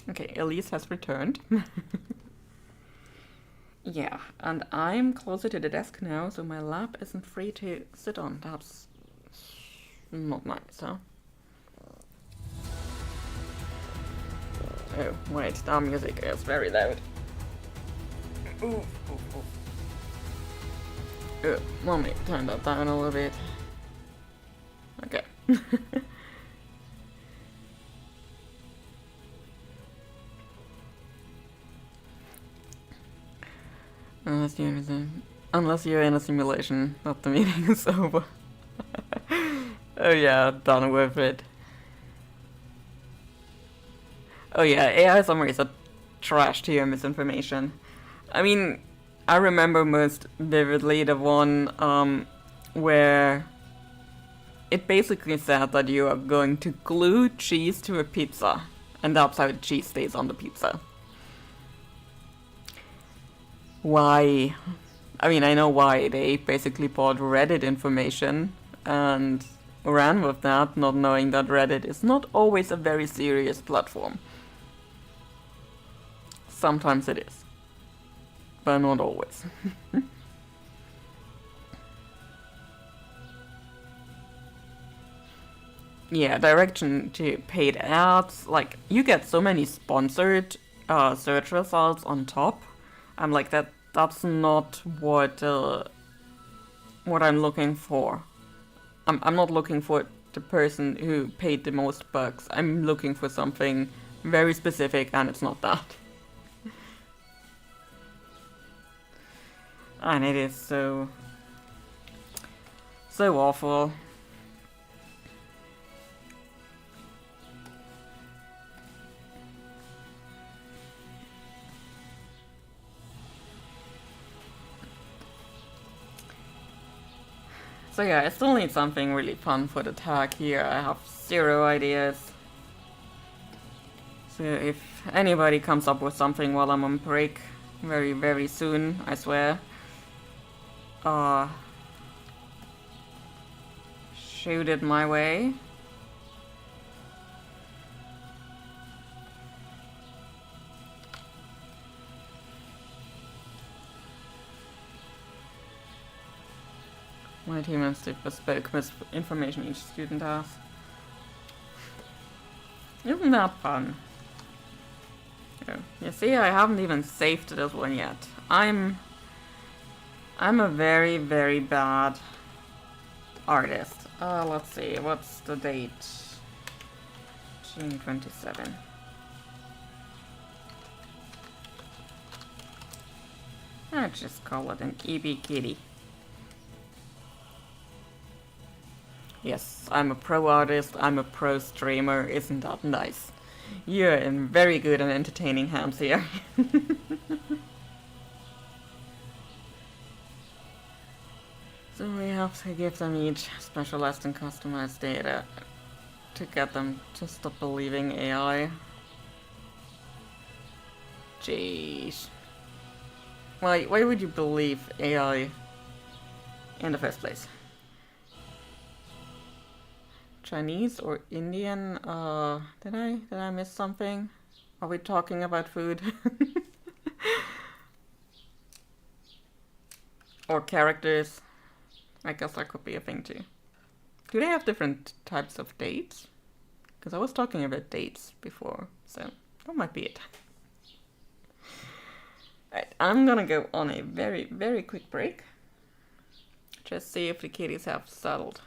Okay, Elise has returned. Yeah, and I'm closer to the desk now, so my lap isn't free to sit on. That's not nice, huh? Oh, wait, that music is very loud. Ooh, ooh, ooh. Let me turn that down a little bit. Okay. Unless you're in a simulation, that the meeting is over. Oh yeah, done with it. Oh yeah, AI summaries are trash to your misinformation. I mean, I remember most vividly the one where it basically said that you are going to glue cheese to a pizza, and that's how the cheese stays on the pizza. Why? I mean, I know why. They basically bought Reddit information and ran with that, not knowing that Reddit is not always a very serious platform. Sometimes it is, but not always. Yeah, direction to paid ads. Like, you get so many sponsored search results on top. I'm like, that's not what I'm looking for. I'm not looking for the person who paid the most bucks. I'm looking for something very specific, and it's not that. And it is so awful. So yeah, I still need something really fun for the tag here. I have 0 ideas. So if anybody comes up with something while I'm on break, very, very soon, I swear, shoot it my way. My team has the bespoke information each student has. Isn't that fun? Oh, you see, I haven't even saved this one yet. I'm a very, very bad artist. Let's see, what's the date? June 27. I'll just call it an EB Kitty. Yes, I'm a pro artist, I'm a pro streamer, isn't that nice? You're in very good and entertaining hands here. So we have to give them each specialized and customized data to get them to stop believing AI. Jeez. Why would you believe AI in the first place? Chinese or Indian? Did I miss something? Are we talking about food? Or characters? I guess that could be a thing too. Do they have different types of dates? Because I was talking about dates before, so that might be it. Alright, I'm gonna go on a very, very quick break. Just see if the kitties have settled.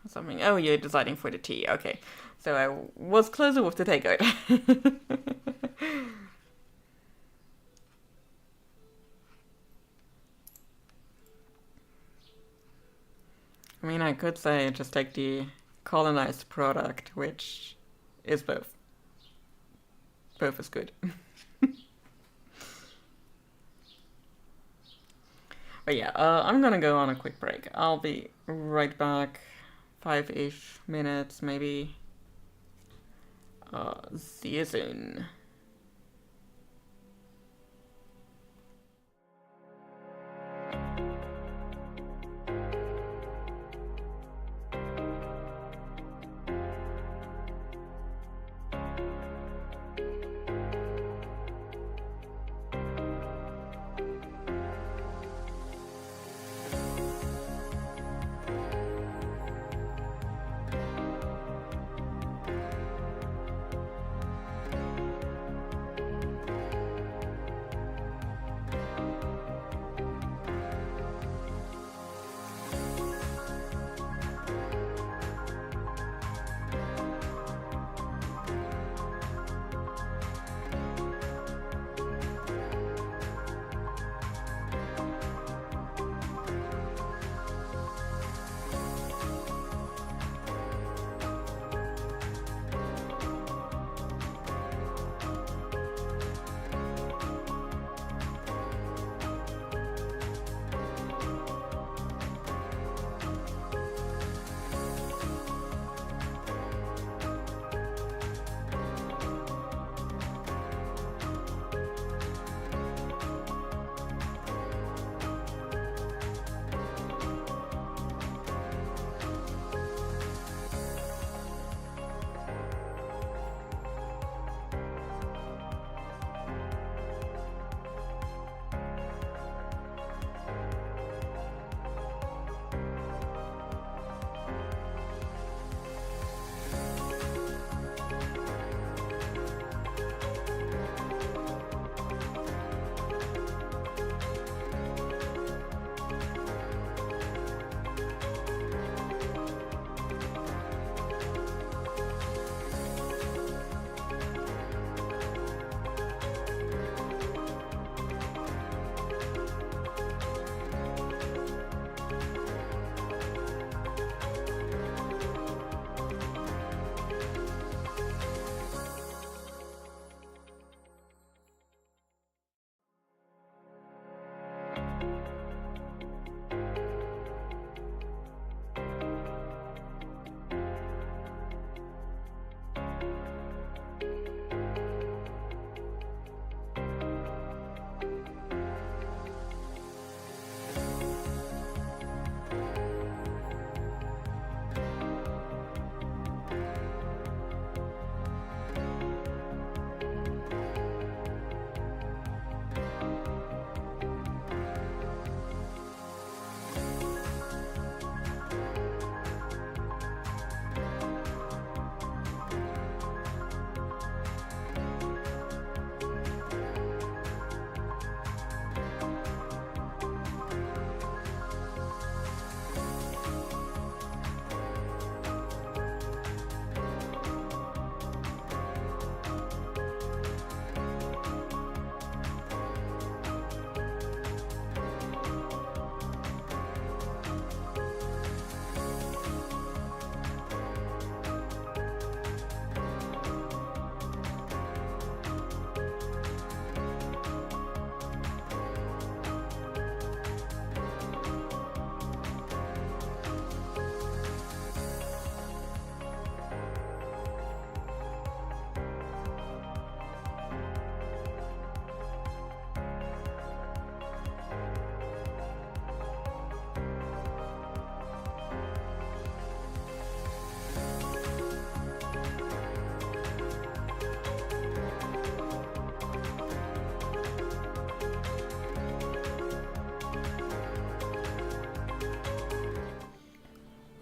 Something. Oh, you're deciding for the tea. Okay. So I was closer with the takeout. I mean, I could say just take the colonized product, which is both. Both is good. But yeah, I'm gonna go on a quick break. I'll be right back. 5-ish minutes, maybe. See you soon.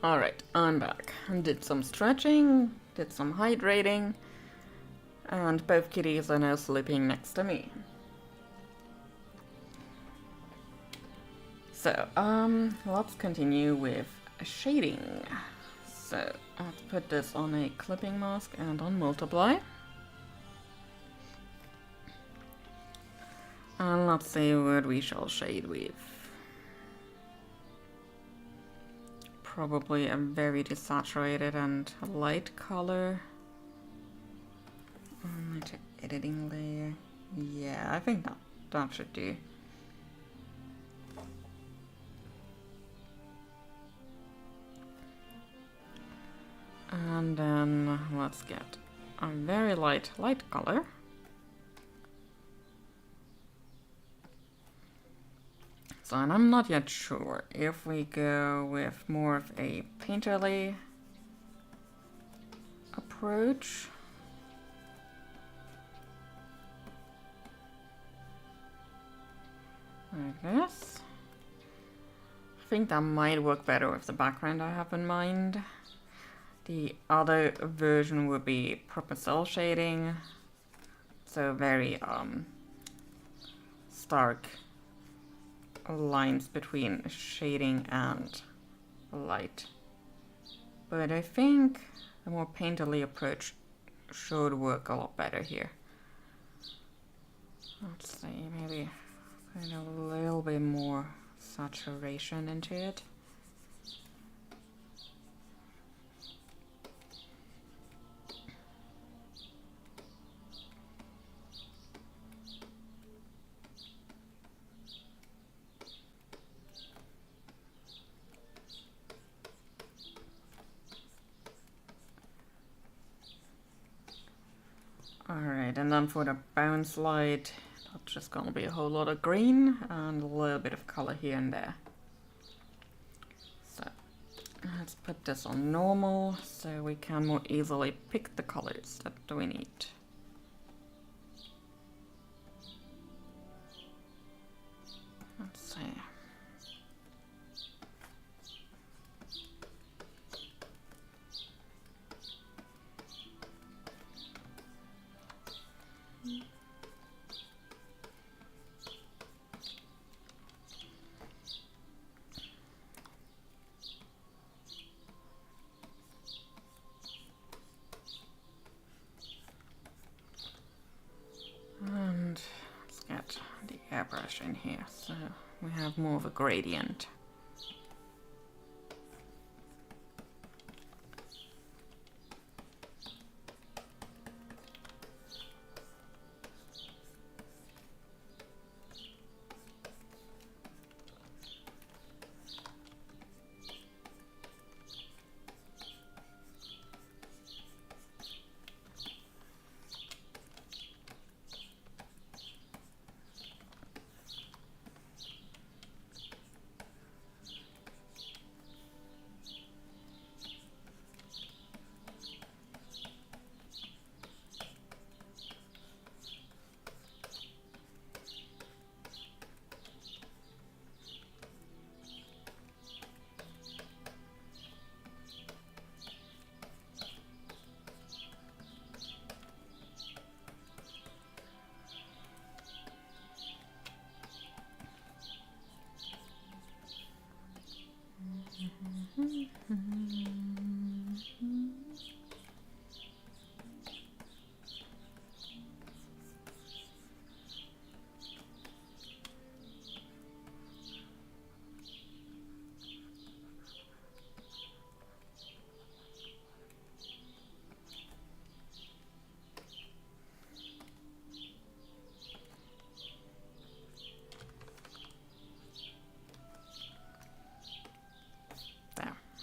Alright, I'm back. Did some stretching, did some hydrating, and both kitties are now sleeping next to me. So, let's continue with shading. So, let's put this on a clipping mask and on multiply. And let's see what we shall shade with. Probably a very desaturated and light color. On the editing layer. Yeah, I think that should do. And then let's get a very light color. So, and I'm not yet sure if we go with more of a painterly approach. Like this. I think that might work better with the background I have in mind. The other version would be proper cell shading, so very stark lines between shading and light. But I think the more painterly approach should work a lot better here. Let's see, maybe put a little bit more saturation into it. Alright, and then for the bounce light, that's just gonna be a whole lot of green and a little bit of color here and there. So let's put this on normal so we can more easily pick the colors that we need. Let's see. And let's get the airbrush in here so we have more of a gradient.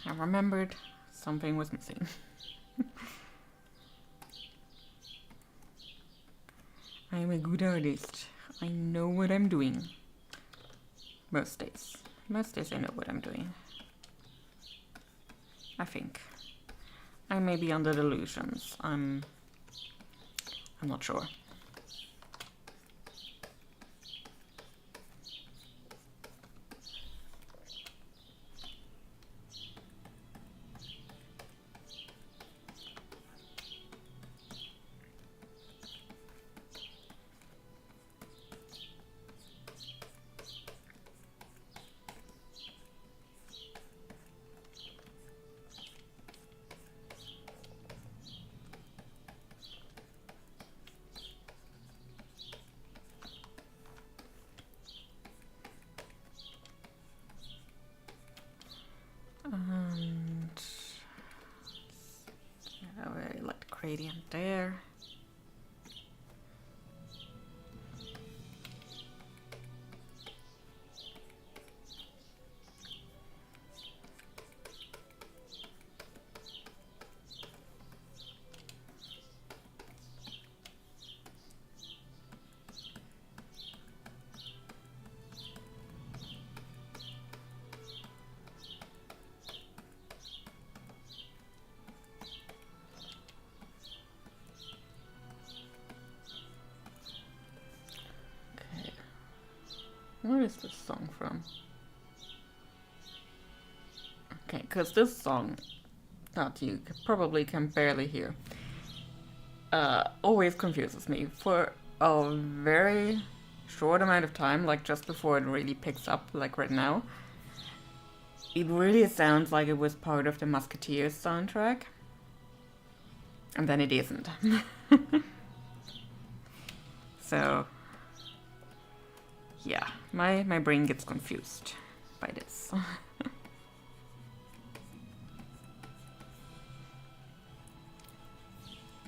I remembered something was missing. I am a good artist. I know what I'm doing. Most days. Most days I know what I'm doing. I think. I may be under delusions. I'm not sure. And a very light gradient there. Where is this song from? Okay, because this song that you probably can barely hear always confuses me for a very short amount of time, like just before it really picks up, like right now. It really sounds like it was part of the Musketeers soundtrack, and then it isn't. So yeah, my brain gets confused by this.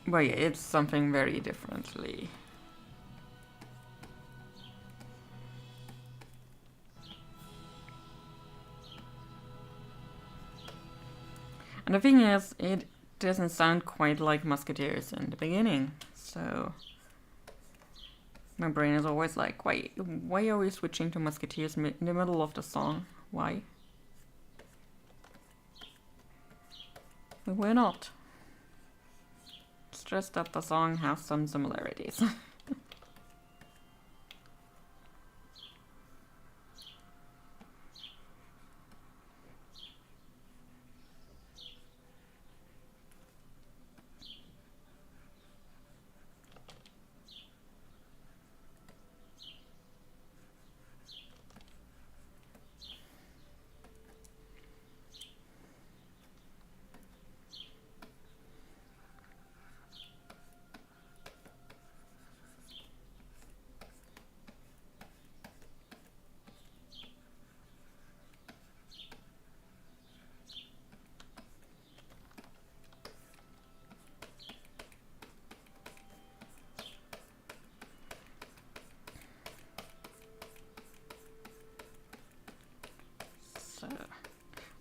But yeah, it's something very differently. And the thing is, it doesn't sound quite like Musketeers in the beginning, so my brain is always like, why are we switching to Musketeers in the middle of the song? Why? But we're not. It's just that the song has some similarities.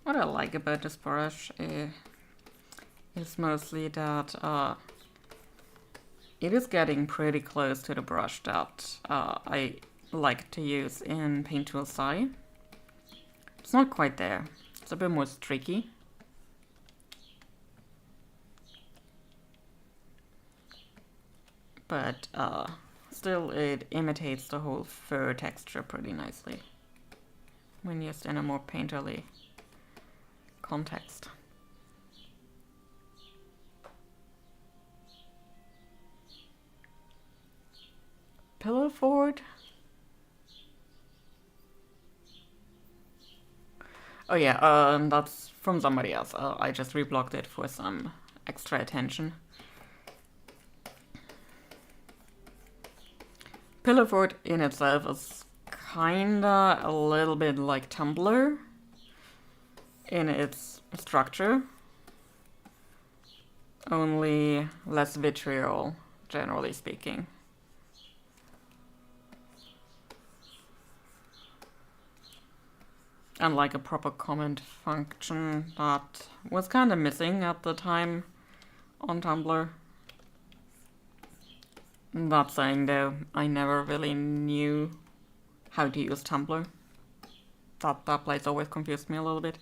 What I like about this brush is mostly that it is getting pretty close to the brush that I like to use in Paint Tool SAI. It's not quite there. It's a bit more streaky. But still it imitates the whole fur texture pretty nicely when used in a more painterly context. Pillow fort? Oh yeah, that's from somebody else. I just reblocked it for some extra attention. Pillow fort in itself is kinda a little bit like Tumblr in its structure, only less vitriol, generally speaking. And like a proper comment function that was kind of missing at the time on Tumblr. That saying though, I never really knew how to use Tumblr. That place always confused me a little bit.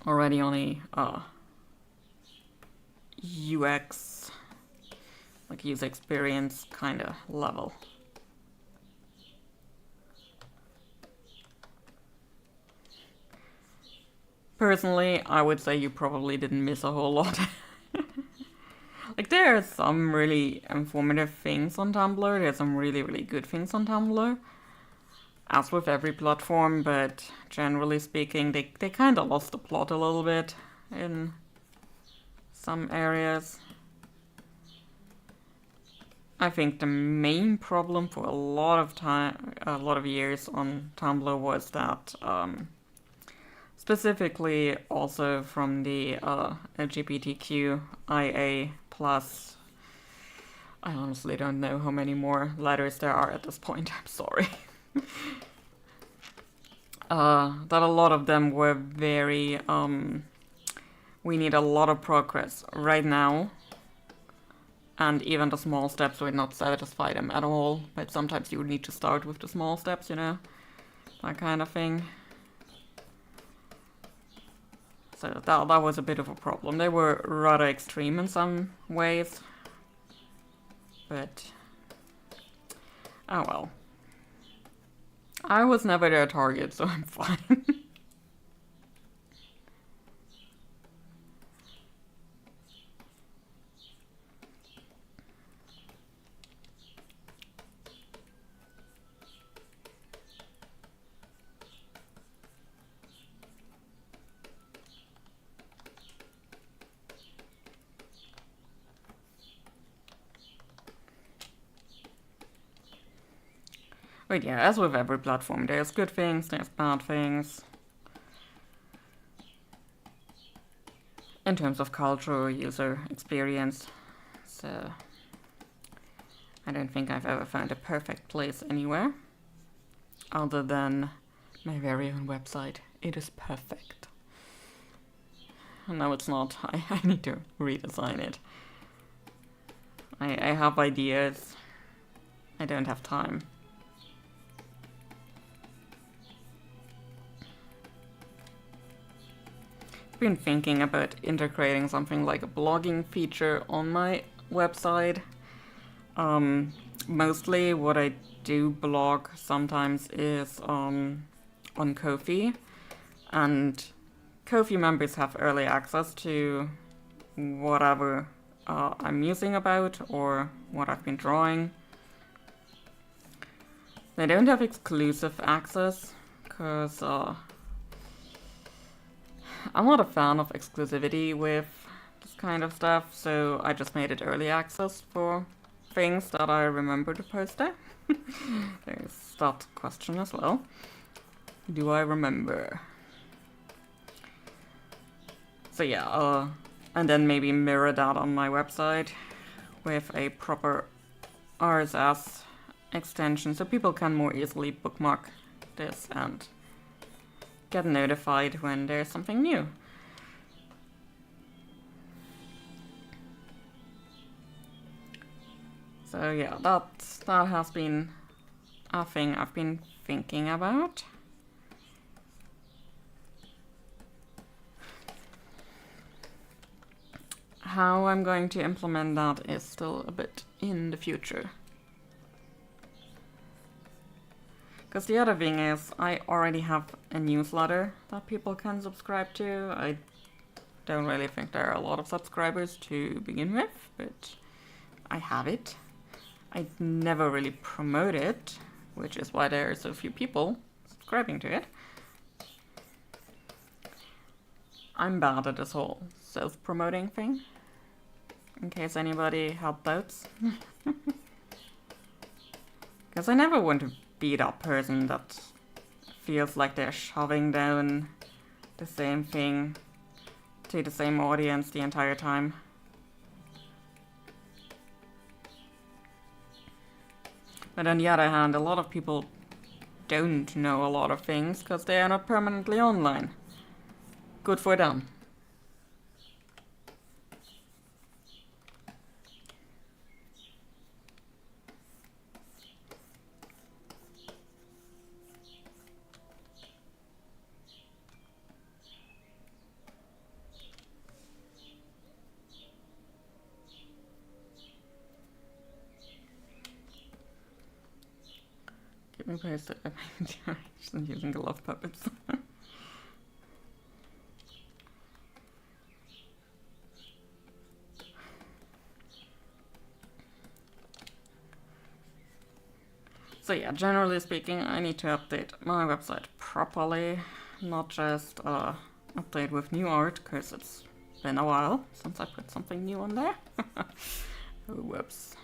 Already on a UX, like user experience kind of level. Personally, I would say you probably didn't miss a whole lot. Like, there are some really informative things on Tumblr, there's some really, really good things on Tumblr, as with every platform, but generally speaking, they kind of lost the plot a little bit in some areas. I think the main problem for a lot of years on Tumblr was that, specifically also from the LGBTQIA+, I honestly don't know how many more letters there are at this point, I'm sorry. That a lot of them were very, we need a lot of progress right now, and even the small steps would not satisfy them at all, but sometimes you would need to start with the small steps, you know, that kind of thing. So that was a bit of a problem. They were rather extreme in some ways, but oh well. I was never their target, so I'm fine. But yeah, as with every platform, there's good things, there's bad things. In terms of culture or user experience. So I don't think I've ever found a perfect place anywhere. Other than my very own website. It is perfect. No, it's not. I need to redesign it. I have ideas. I don't have time. I've been thinking about integrating something like a blogging feature on my website. Mostly what I do blog sometimes is on Ko-fi, and Ko-fi members have early access to whatever I'm musing about or what I've been drawing. They don't have exclusive access, because I'm not a fan of exclusivity with this kind of stuff, so I just made it early access for things that I remember to post there. There's that question as well. Do I remember? So yeah, and then maybe mirror that on my website with a proper RSS extension so people can more easily bookmark this and get notified when there's something new. So yeah, that has been a thing I've been thinking about. How I'm going to implement that is still a bit in the future. Because the other thing is, I already have a newsletter that people can subscribe to. I don't really think there are a lot of subscribers to begin with, but I have it. I never really promote it, which is why there are so few people subscribing to it. I'm bad at this whole self-promoting thing, in case anybody had doubts. Because I never want to be that person that feels like they're shoving down the same thing to the same audience the entire time. But on the other hand, a lot of people don't know a lot of things because they are not permanently online. Good for them. Keep me posted. I'm using the love puppets. So yeah, generally speaking, I need to update my website properly, not just update with new art, because it's been a while since I put something new on there. Oh, whoops.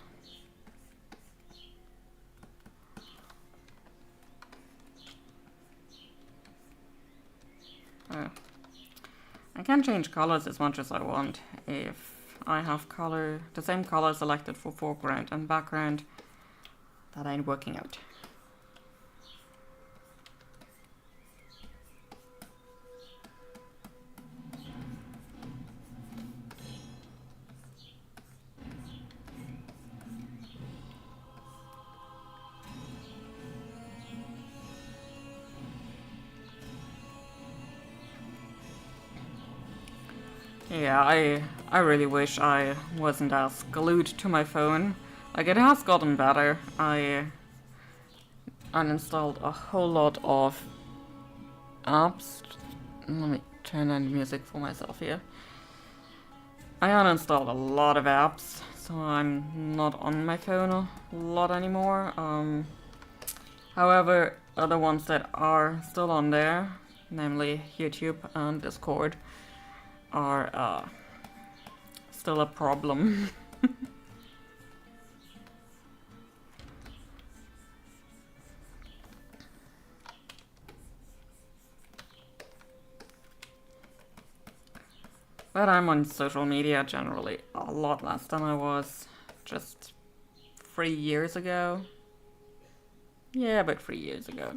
I can change colors as much as I want if I have the same color selected for foreground and background. That ain't working out. Yeah, I really wish I wasn't as glued to my phone. Like, it has gotten better. I uninstalled a whole lot of apps. Let me turn on the music for myself here. I uninstalled a lot of apps, so I'm not on my phone a lot anymore. However, other ones that are still on there, namely YouTube and Discord, are still a problem. But I'm on social media generally a lot less than I was just 3 years ago. Yeah, about 3 years ago.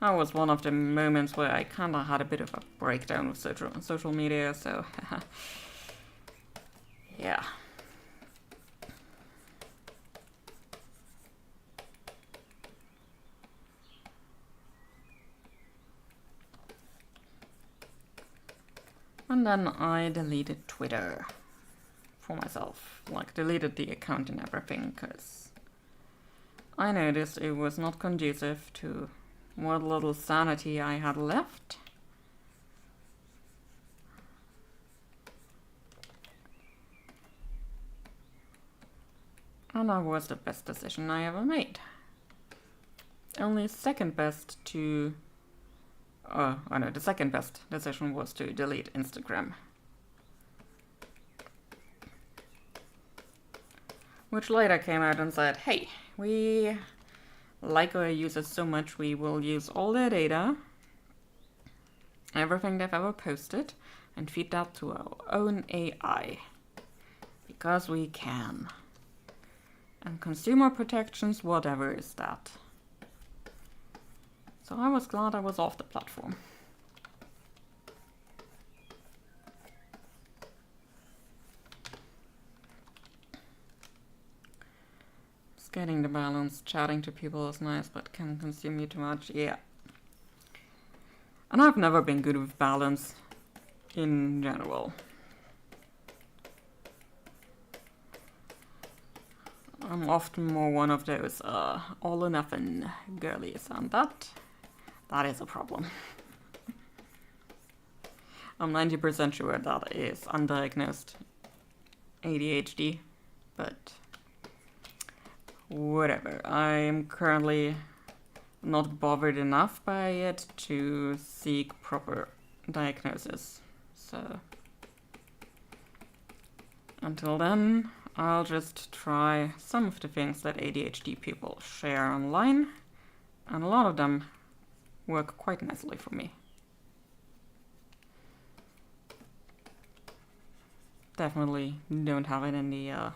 That was one of the moments where I kinda had a bit of a breakdown with social media, so yeah. And then I deleted Twitter for myself. Like, deleted the account and everything, because I noticed it was not conducive to what little sanity I had left. And that was the best decision I ever made. Only second best to... the second best decision was to delete Instagram. Which later came out and said, hey, we like our users so much we will use all their data, everything they've ever posted, and feed that to our own AI. Because we can. And consumer protections, whatever is that. So I was glad I was off the platform. Just getting the balance. Chatting to people is nice, but can consume you too much. Yeah. And I've never been good with balance in general. I'm often more one of those all or nothing girlies, and that is a problem. I'm 90% sure that is undiagnosed ADHD, but whatever. I'm currently not bothered enough by it to seek proper diagnosis. So until then, I'll just try some of the things that ADHD people share online, and a lot of them work quite nicely for me. Definitely don't have it in the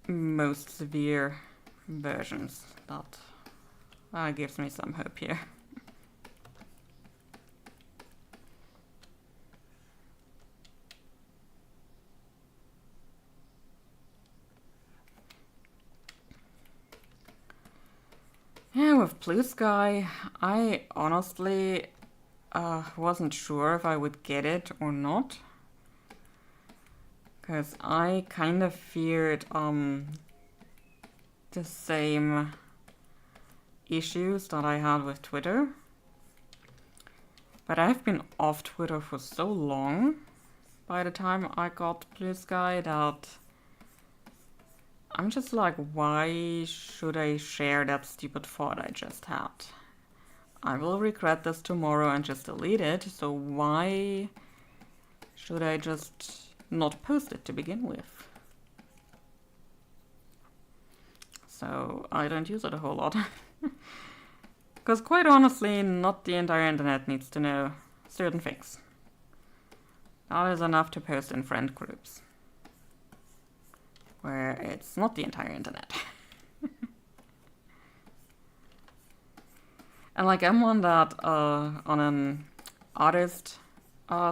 most severe versions. That gives me some hope here. Yeah, with Blue Sky, I honestly wasn't sure if I would get it or not. Because I kind of feared the same issues that I had with Twitter. But I've been off Twitter for so long by the time I got Blue Sky that I'm just like, why should I share that stupid thought I just had? I will regret this tomorrow and just delete it, so why should I just not post it to begin with? So I don't use it a whole lot. Because quite honestly, not the entire internet needs to know certain things. That is enough to post in friend groups, where it's not the entire internet. And like I'm on that on an artist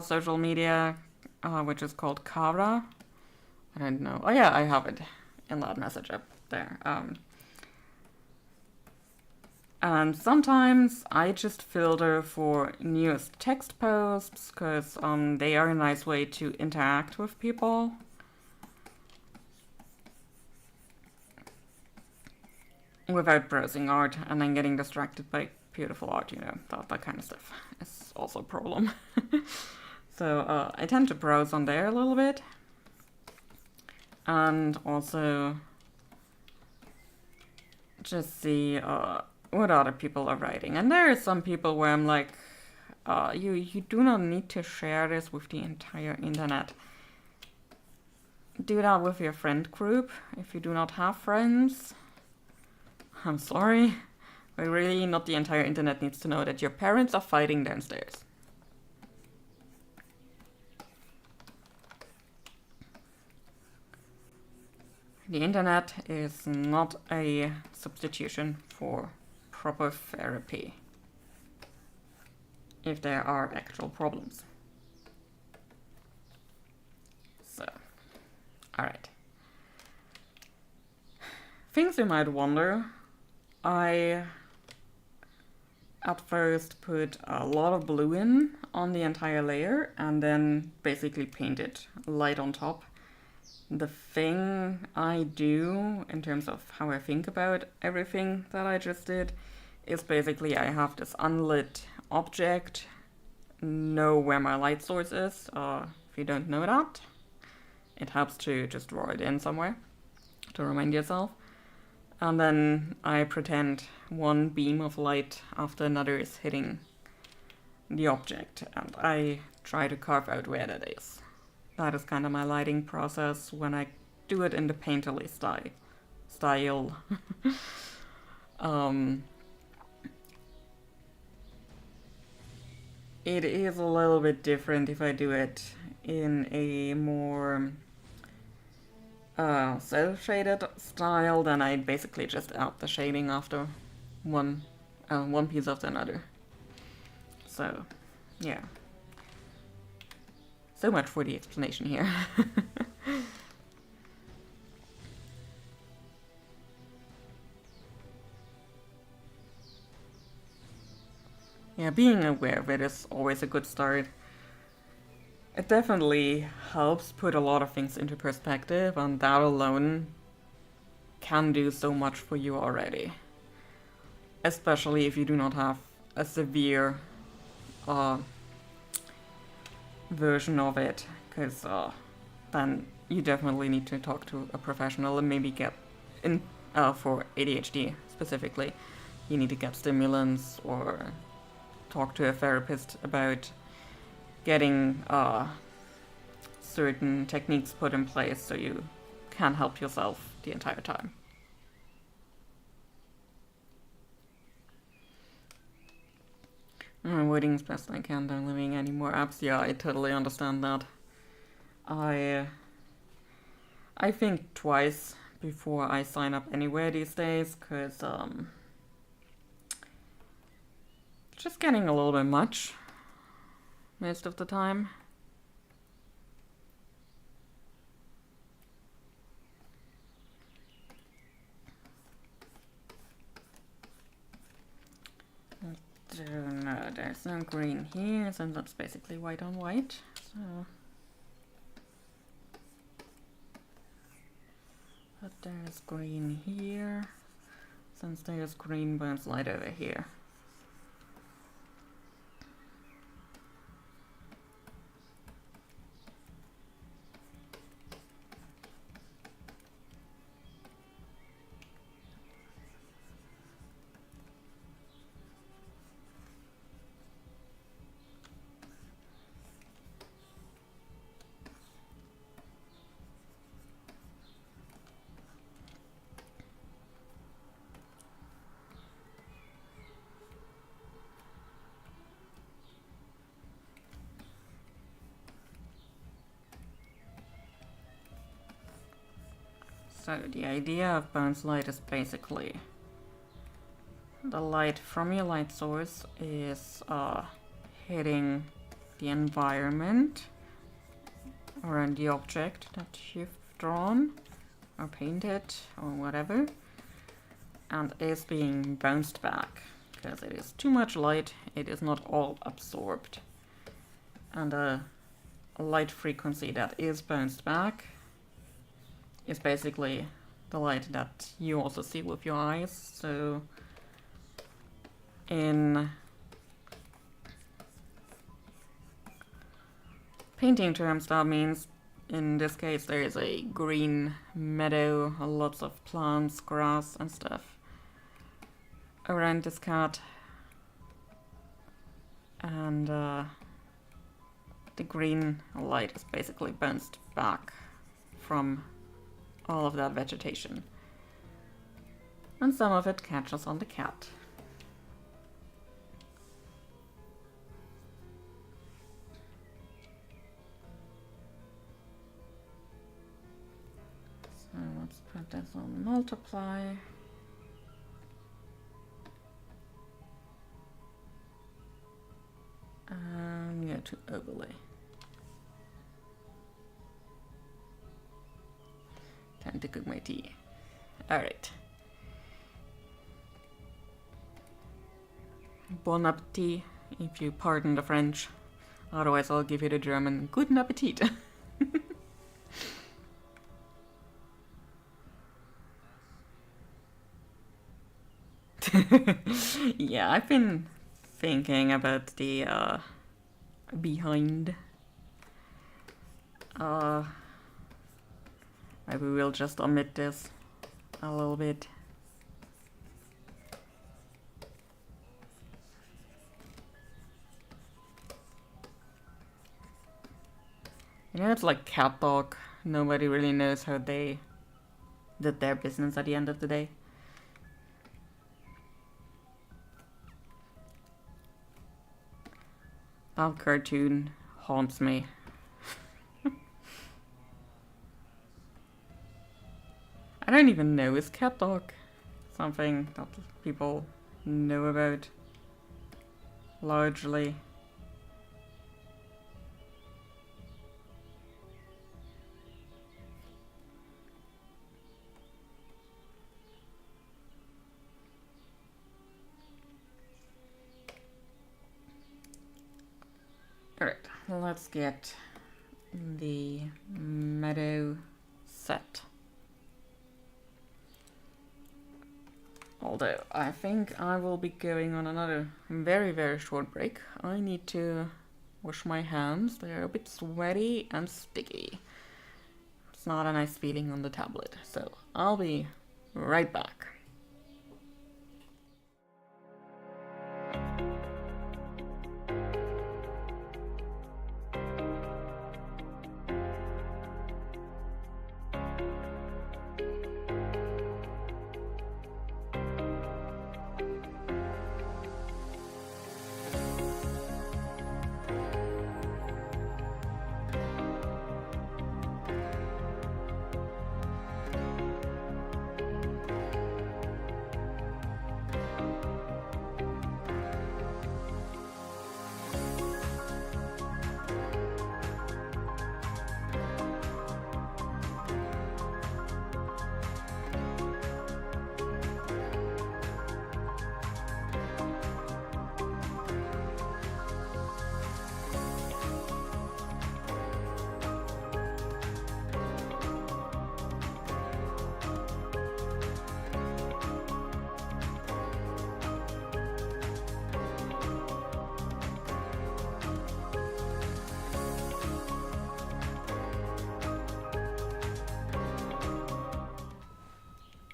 social media which is called Kara. I don't know. Oh yeah, I have it in that message up there. And sometimes I just filter for newest text posts because they are a nice way to interact with people. without browsing art and then getting distracted by beautiful art, you know, that kind of stuff is also a problem. So I tend to browse on there a little bit, and also just see what other people are writing. And there are some people where I'm like, you do not need to share this with the entire internet. Do that with your friend group if you do not have friends. I'm sorry, but really not the entire internet needs to know that your parents are fighting downstairs. The internet is not a substitution for proper therapy if there are actual problems. So, alright. Things you might wonder. I at first put a lot of blue in on the entire layer and then basically painted light on top. The thing I do in terms of how I think about everything that I just did is basically I have this unlit object, know where my light source is. If you don't know that, it helps to just draw it in somewhere to remind yourself. And then I pretend one beam of light after another is hitting the object, and I try to carve out where that is. That is kind of my lighting process when I do it in the painterly style. It is a little bit different if I do it in a more cel-shaded style, then I basically just add the shading after one piece after another. So, yeah. So much for the explanation here. Yeah, being aware of it is always a good start. It definitely helps put a lot of things into perspective, and that alone can do so much for you already. Especially if you do not have a severe version of it, because then you definitely need to talk to a professional and maybe get in for ADHD specifically. You need to get stimulants or talk to a therapist about getting certain techniques put in place so you can help yourself the entire time. I'm avoiding as best I can, don't living any more apps. Yeah, I totally understand that. I think twice before I sign up anywhere these days, because it's just getting a little bit much most of the time. No, there's no green here, since that's basically white on white. So, but there's green here, since there's green burns light over here. So the idea of bounce light is basically the light from your light source is hitting the environment around the object that you've drawn or painted or whatever, and is being bounced back because it is too much light, it is not all absorbed. And a light frequency that is bounced back is basically the light that you also see with your eyes. So in painting terms, that means in this case there is a green meadow, lots of plants, grass and stuff around this cat. And the green light is basically bounced back from all of that vegetation. And some of it catches on the cat. So let's put this on multiply. And go to overlay. Time to cook my tea. Alright. Bon appetit, if you pardon the French. Otherwise I'll give you the German guten Appetit. Yeah, I've been thinking about the behind. Maybe we'll just omit this a little bit. You know, it's like cat dog. Nobody really knows how they did their business at the end of the day. That cartoon haunts me. I don't even know, is cat dog something that people know about largely? Alright, let's get the meadow set. Although I think I will be going on another very short break. I need to wash my hands. They're a bit sweaty and sticky. It's not a nice feeling on the tablet. So I'll be right back.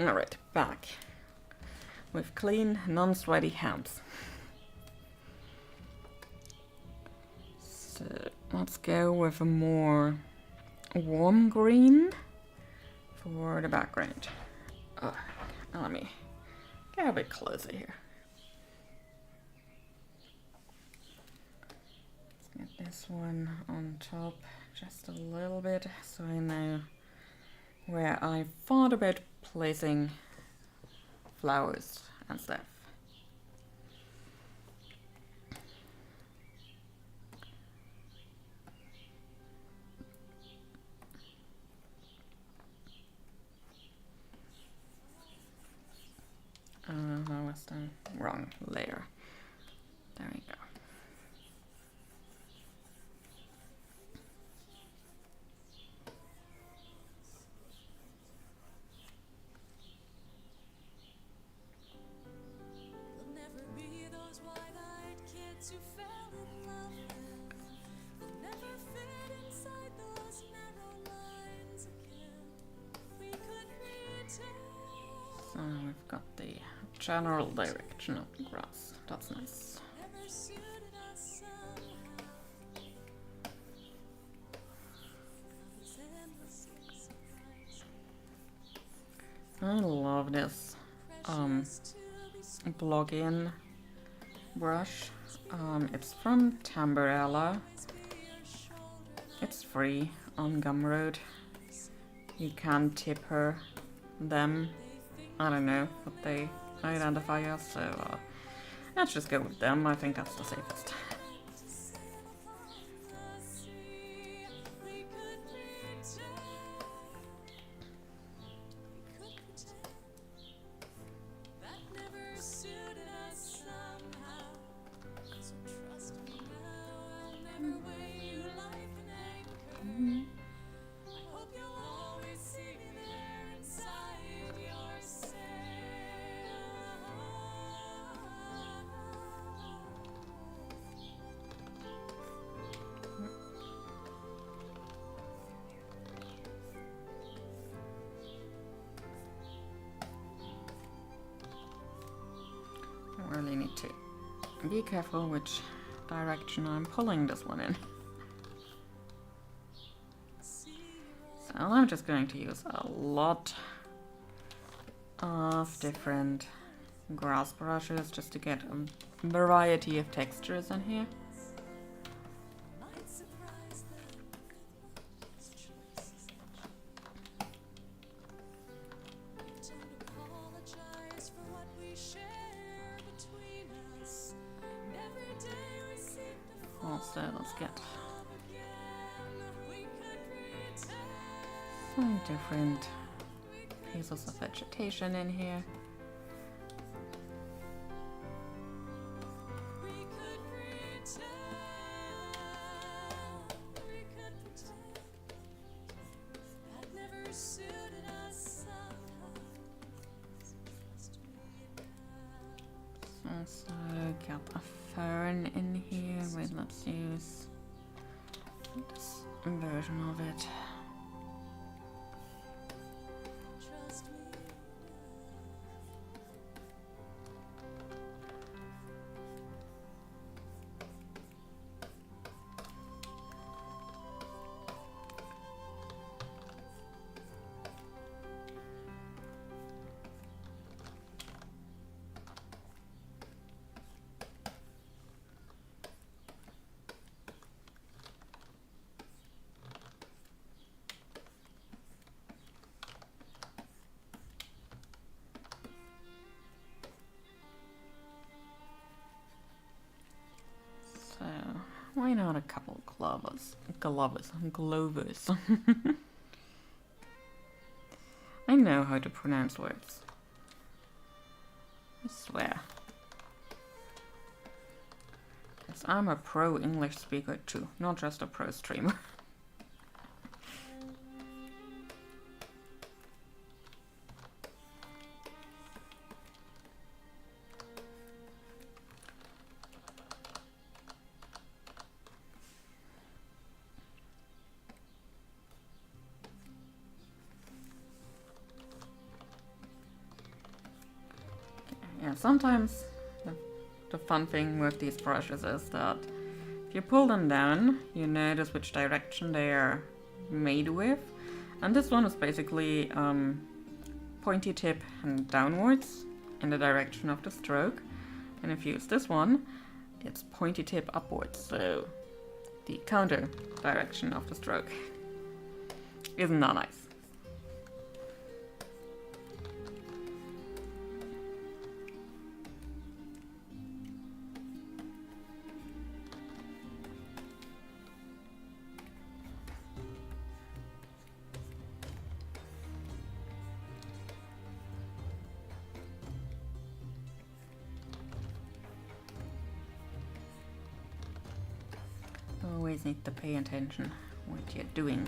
Alright, back with clean, non-sweaty hands. So let's go with a more warm green for the background. Let me get a bit closer here. Let's get this one on top just a little bit so I know where I thought about placing flowers and stuff. That was the wrong layer. There we go. I've got the general direction of the grass. That's nice. I love this plug-in brush. It's from Tamburella. It's free on Gumroad. You can tip them. I don't know what they identify as, so let's just go with them. I think that's the safest. I really need to be careful which direction I'm pulling this one in. So I'm just going to use a lot of different grass brushes just to get a variety of textures in here. Also, let's get some different pieces of vegetation in here. Also got a fern in here. Wait, let's use this version of it. So, why not a couple glovers? Glovers. I know how to pronounce words. I swear. Because I'm a pro English speaker too, not just a pro streamer. Yeah, sometimes the fun thing with these brushes is that if you pull them down, you notice which direction they are made with. And this one is basically pointy tip and downwards in the direction of the stroke. And if you use this one, it's pointy tip upwards, so the counter direction of the stroke. Isn't that nice? Always need to pay attention what you're doing.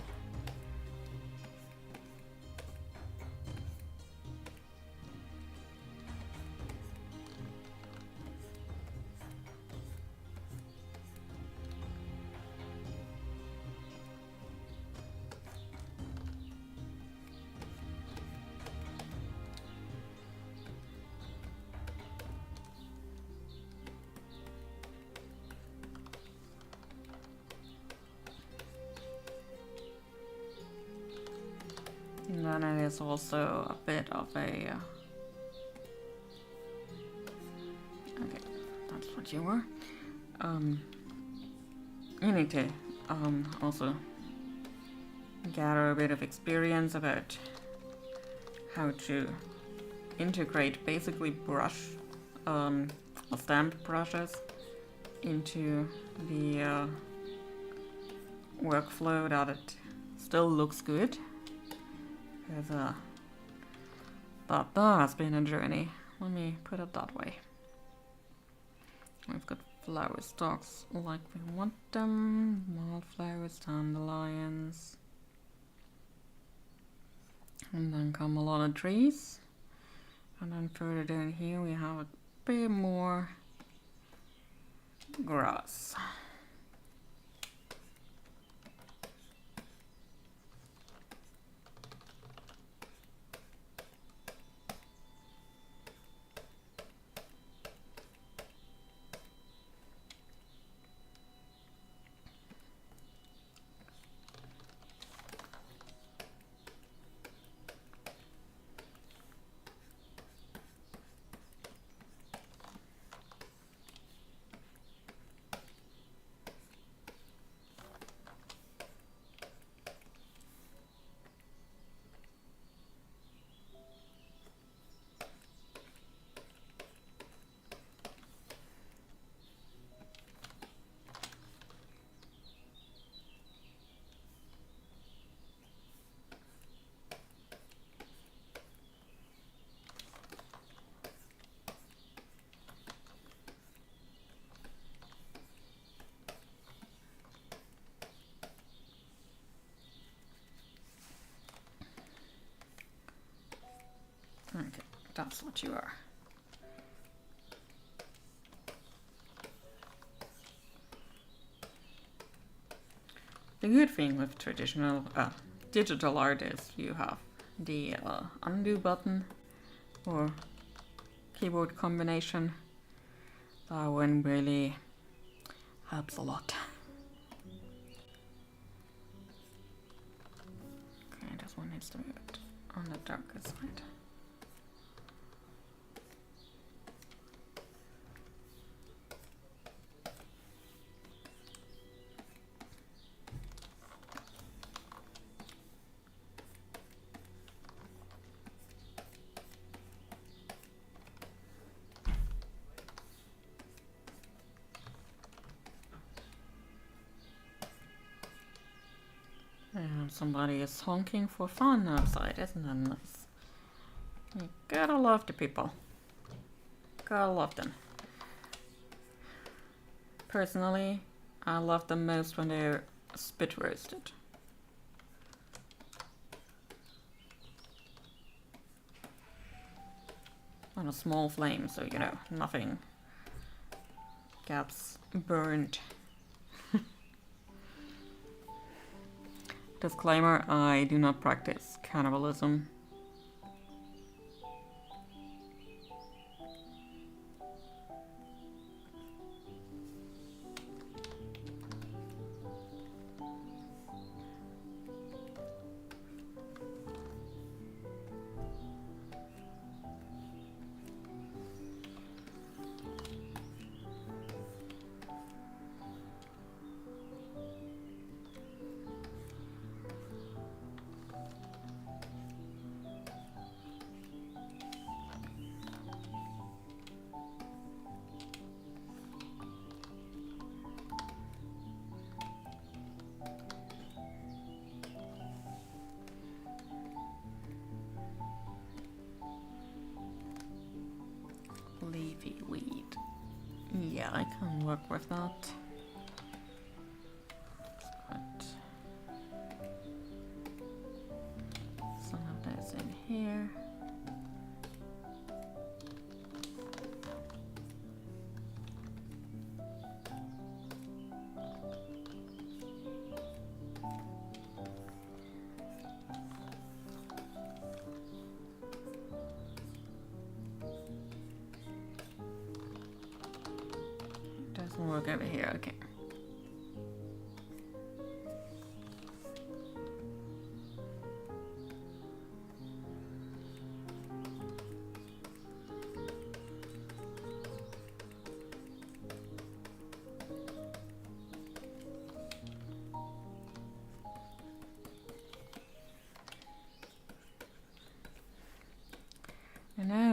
And then it is also a bit of a... okay, that's what you were. You need to also gather a bit of experience about how to integrate basically brush or stamp brushes into the workflow that it still looks good, because that has been a journey. Let me put it that way. We've got flower stalks like we want them, wildflowers, dandelions, and then come a lot of trees, and then further down here we have a bit more grass. Okay, that's what you are. The good thing with traditional digital art is you have the undo button or keyboard combination. That one really helps a lot. Okay, this one needs to be on the darker side. And somebody is honking for fun outside, isn't that nice? You gotta love the people. Gotta love them. Personally, I love them most when they're spit roasted. On a small flame, so you know, nothing gets burned. Disclaimer, I do not practice cannibalism. Leafy weed. Yeah, I can work with that. Let's put some of this in here. Doesn't work over here, okay.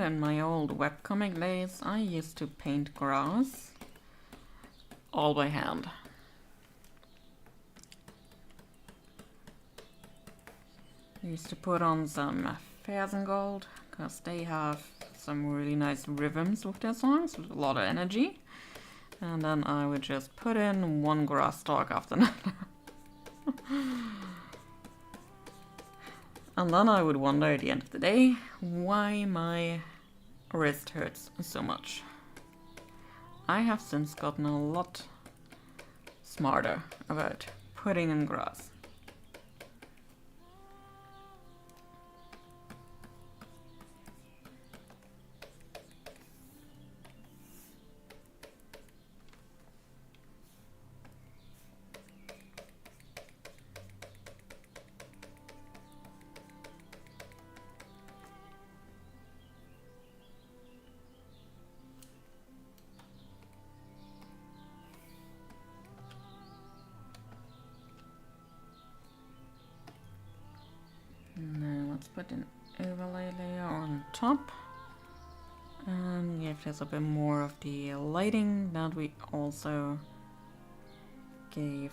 in my old webcomic days, I used to paint grass all by hand. I used to put on some Fairs and Gold, because they have some really nice rhythms with their songs, with a lot of energy. And then I would just put in one grass stalk after another. And then I would wonder at the end of the day why my wrist hurts so much. I have since gotten a lot smarter about putting in grass. Now let's put an overlay layer on top and give this a bit more of the lighting that we also gave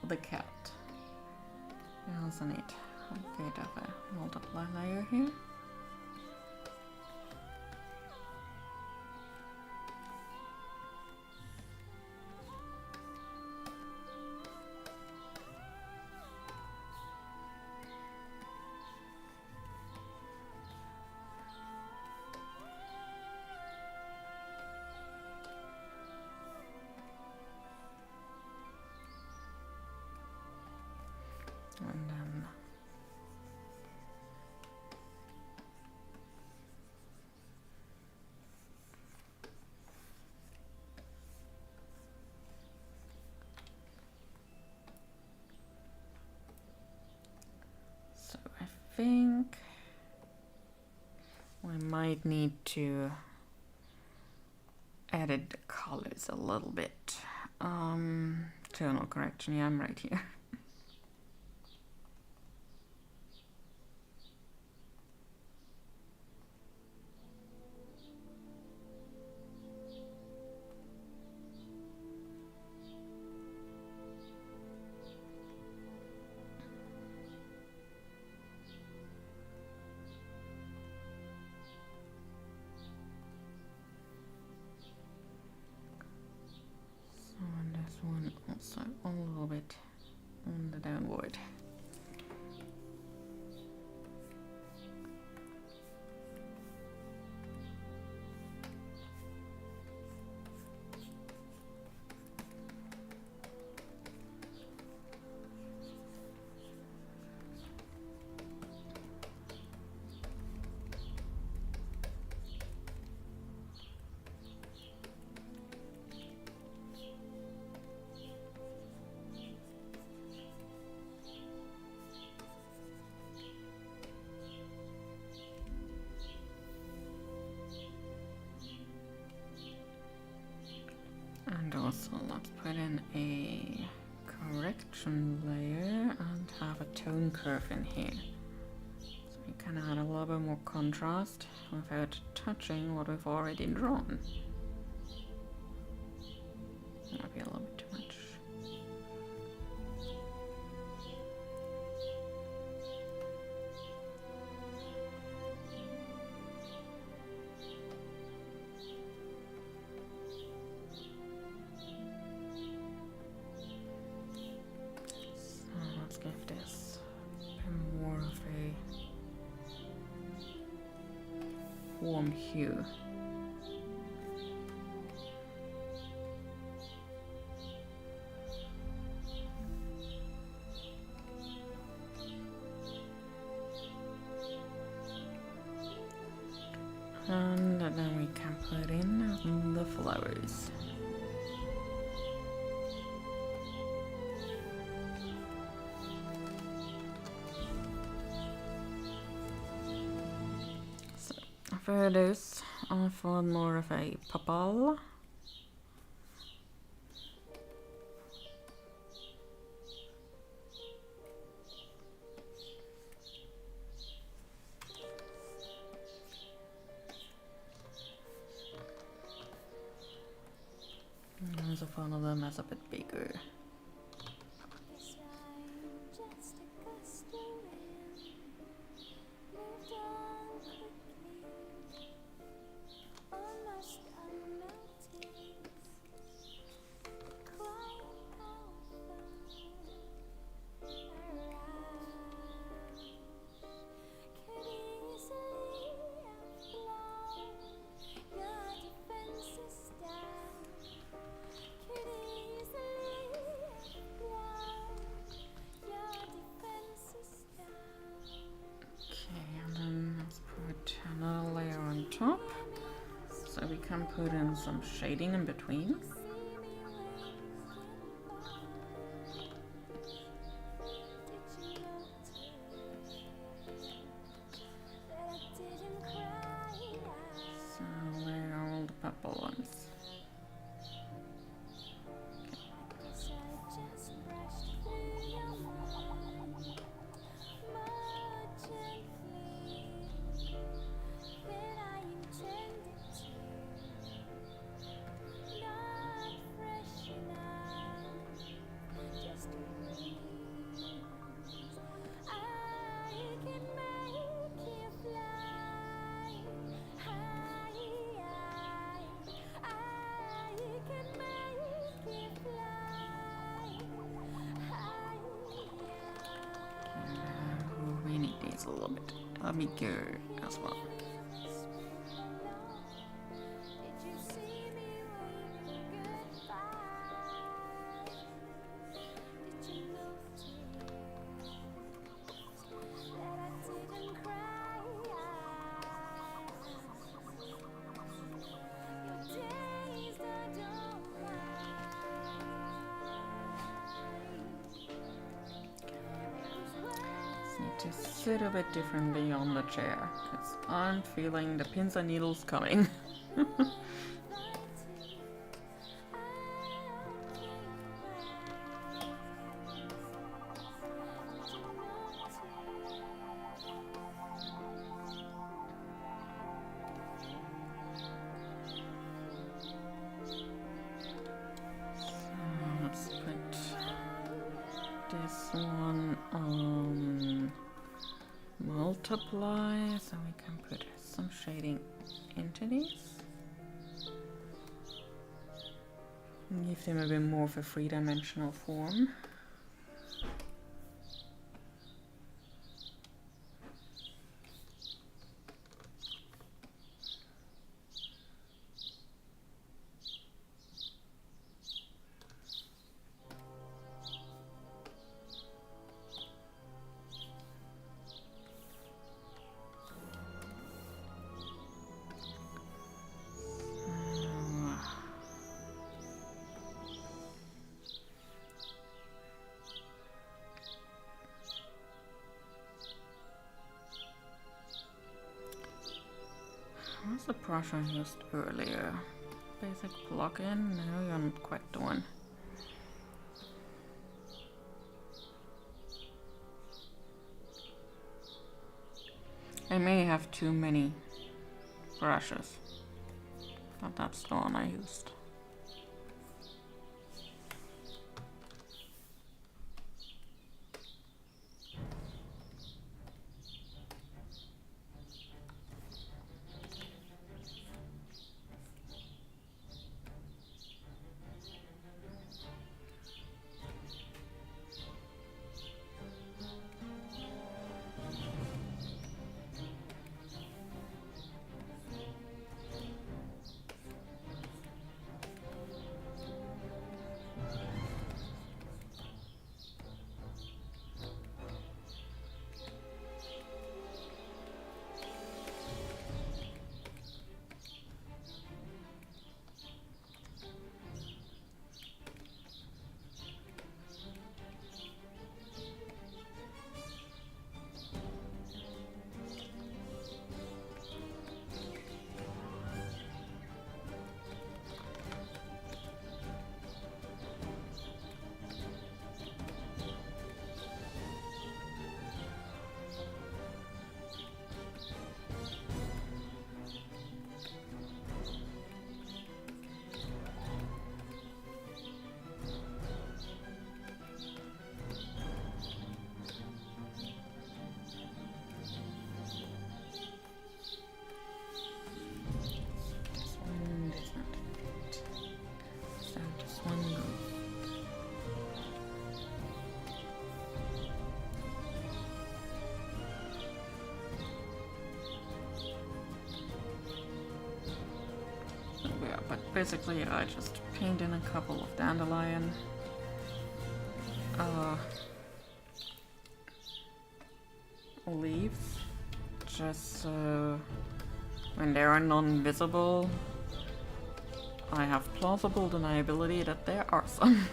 the cat. We also need a bit of a multiply layer here. And then so I think we might need to edit the colors a little bit. Tonal correction, yeah, I'm right here. One also a little bit on the downward. And also let's put in a correction layer and have a tone curve in here. So we can add a little bit more contrast without touching what we've already drawn. Might be a little bit too much. Give this more of a warm hue. And then we can put in the flowers. For this, I thought more of a purple. one of them as a bit bigger. Another layer on top, so we can put in some shading in between. So where are all the purple ones? A little bit. Let me go as well. To sit a bit differently on the chair, because I'm feeling the pins and needles coming. Let's put this one on multiply, so we can put some shading into these. Give them a bit more of a three-dimensional form. What's the brush I used earlier? Basic plugin? No, you're not quite the one. I may have too many brushes, but that's the one I used. basically I just paint in a couple of dandelion leaves, just so when they are non-visible, I have plausible deniability that there are some.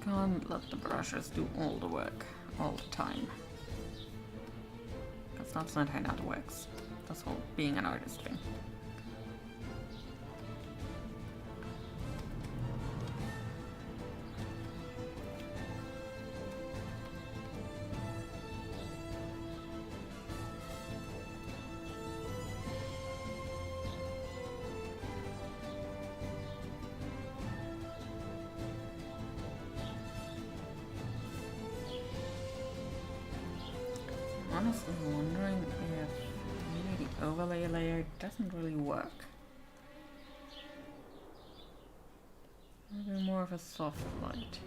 Can't let the brushes do all the work all the time. Because that's not how that works. That's whole being an artist thing. Honestly wondering if maybe the overlay layer doesn't really work. Maybe more of a soft light.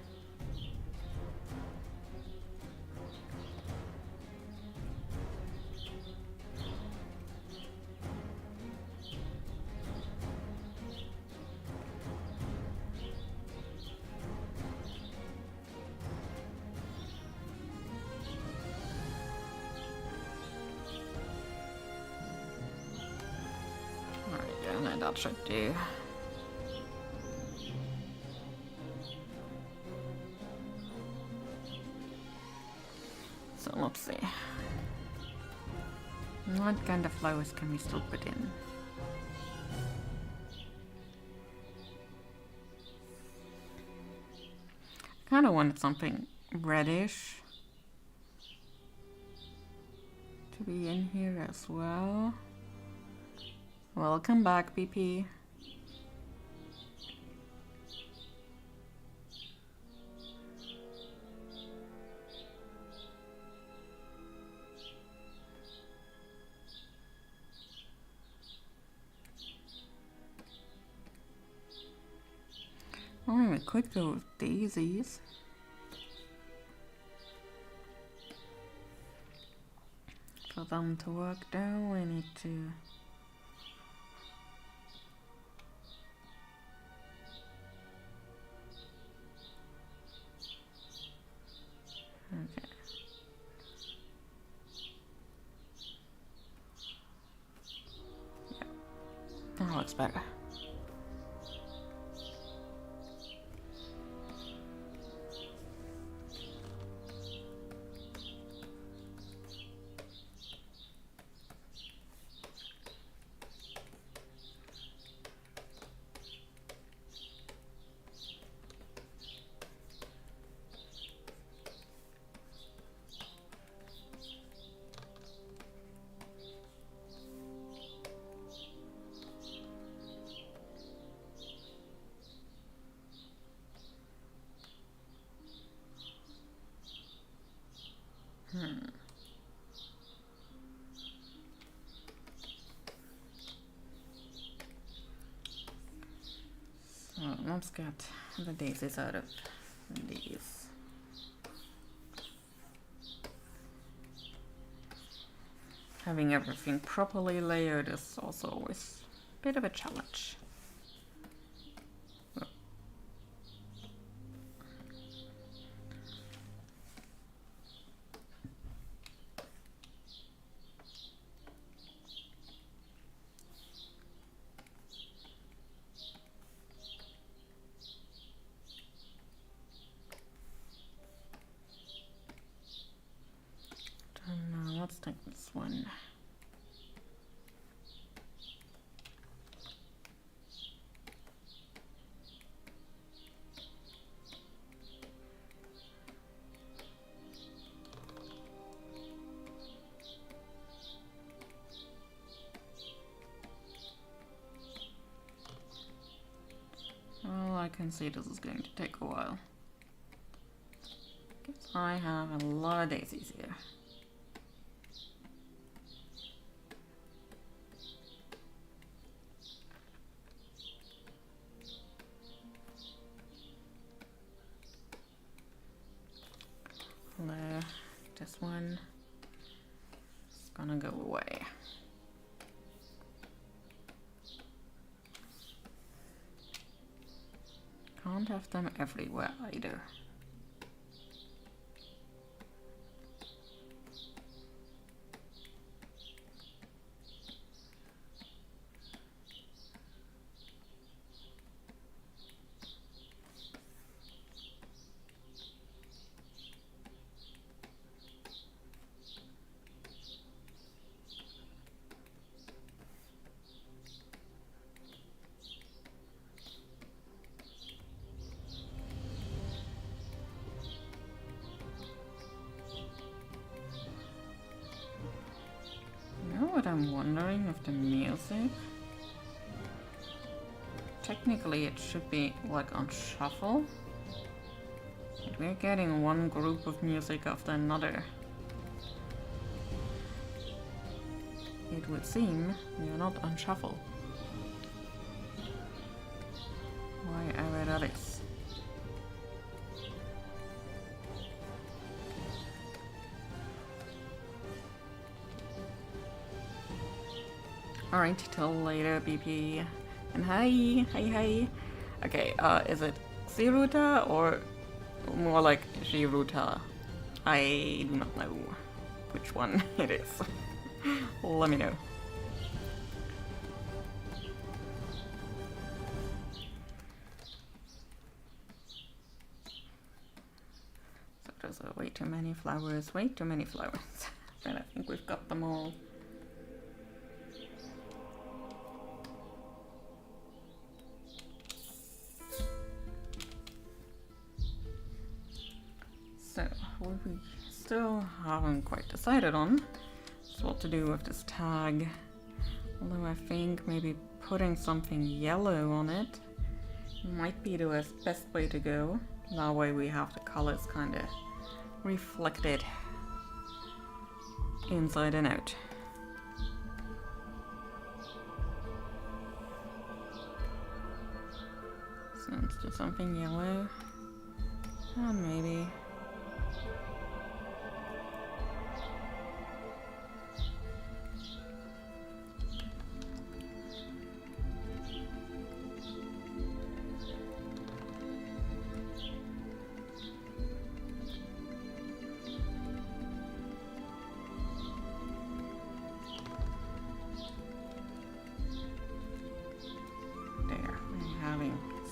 That should do. So let's see. What kind of flowers can we still put in? Kind of wanted something reddish to be in here as well. Welcome back, BP. Oh, we could go with daisies. For them to work though, we need to... Okay. Yeah, that looks better. So let's get the daisies out of these. Having everything properly layered is also always a bit of a challenge. Let's take this one. can see this is going to take a while. Guess I have a lot of daisies here. Hello, this one is gonna go away. Can't have them everywhere either. What I'm wondering of the music, technically it should be like on shuffle, but we're getting one group of music after another. It would seem we are not on shuffle. Why ever that is. Alright, till later, BP. And hi. Okay, is it Siruta or more like Shiruta? I do not know which one it is. Let me know. So those are way too many flowers, But I think we've got them all. So, what we still haven't quite decided on is what to do with this tag. Although I think maybe putting something yellow on it might be the best way to go. That way we have the colors kind of reflected inside and out. So let's do something yellow. And maybe...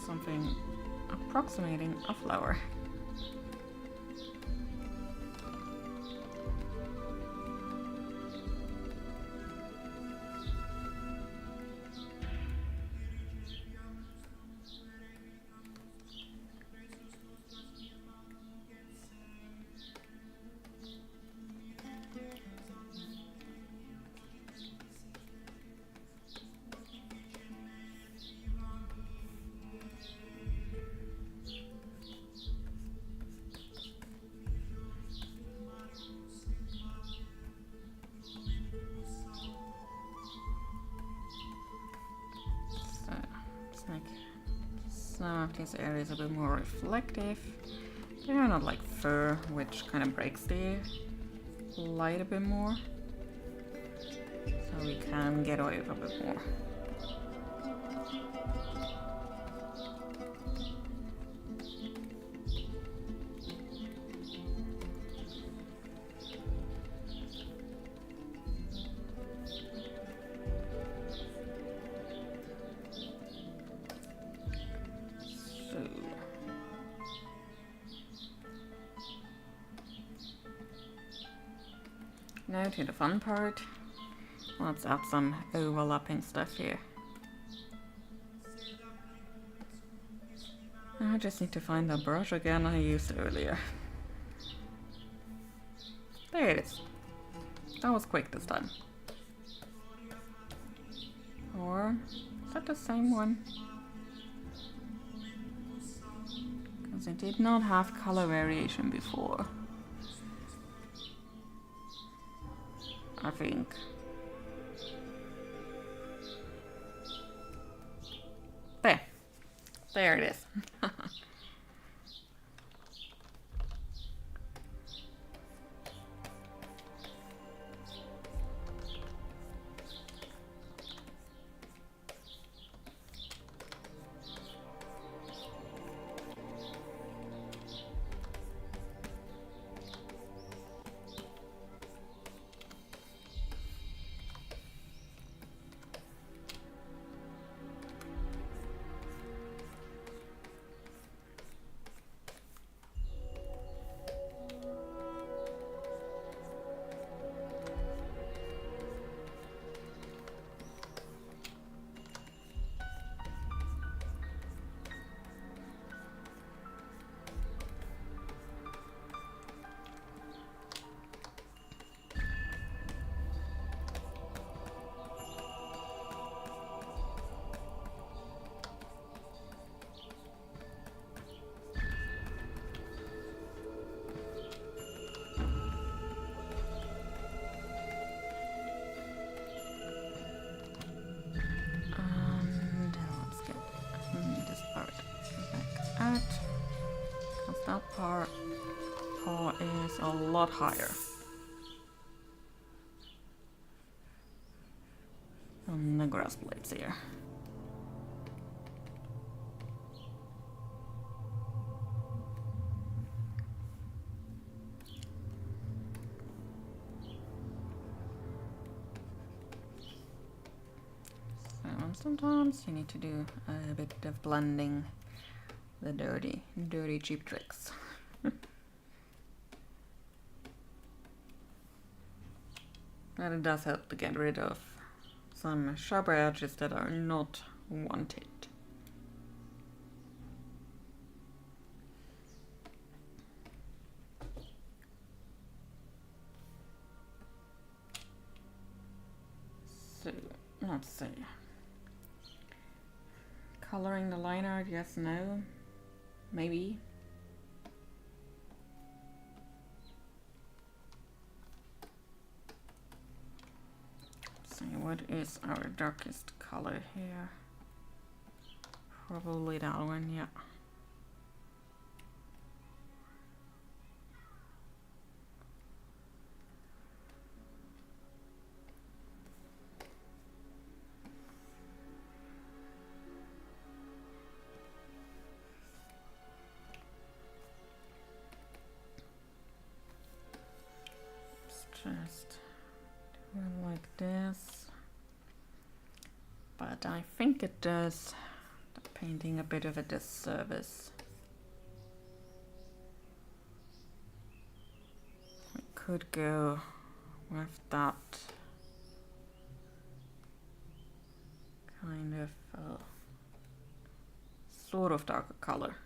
something approximating a flower. Some of these areas are a bit more reflective. They're not like fur, which kind of breaks the light a bit more. So we can get away with a bit more. Now to the fun part. Let's add some overlapping stuff here. I just need to find the brush again I used earlier. There it is. That was quick this time. Or is that the same one? Because I did not have color variation before. I think. There. There it is. Because that paw is a lot higher than the grass blades here. So sometimes you need to do a bit of blending. The dirty cheap tricks. And it does help to get rid of some sharper edges that are not wanted. So, let's see. Coloring the line art, yes, no. Maybe. See, what is our darkest color here? Probably that one, yeah. Just do it like this, but I think it does the painting a bit of a disservice. We could go with that kind of sort of darker color.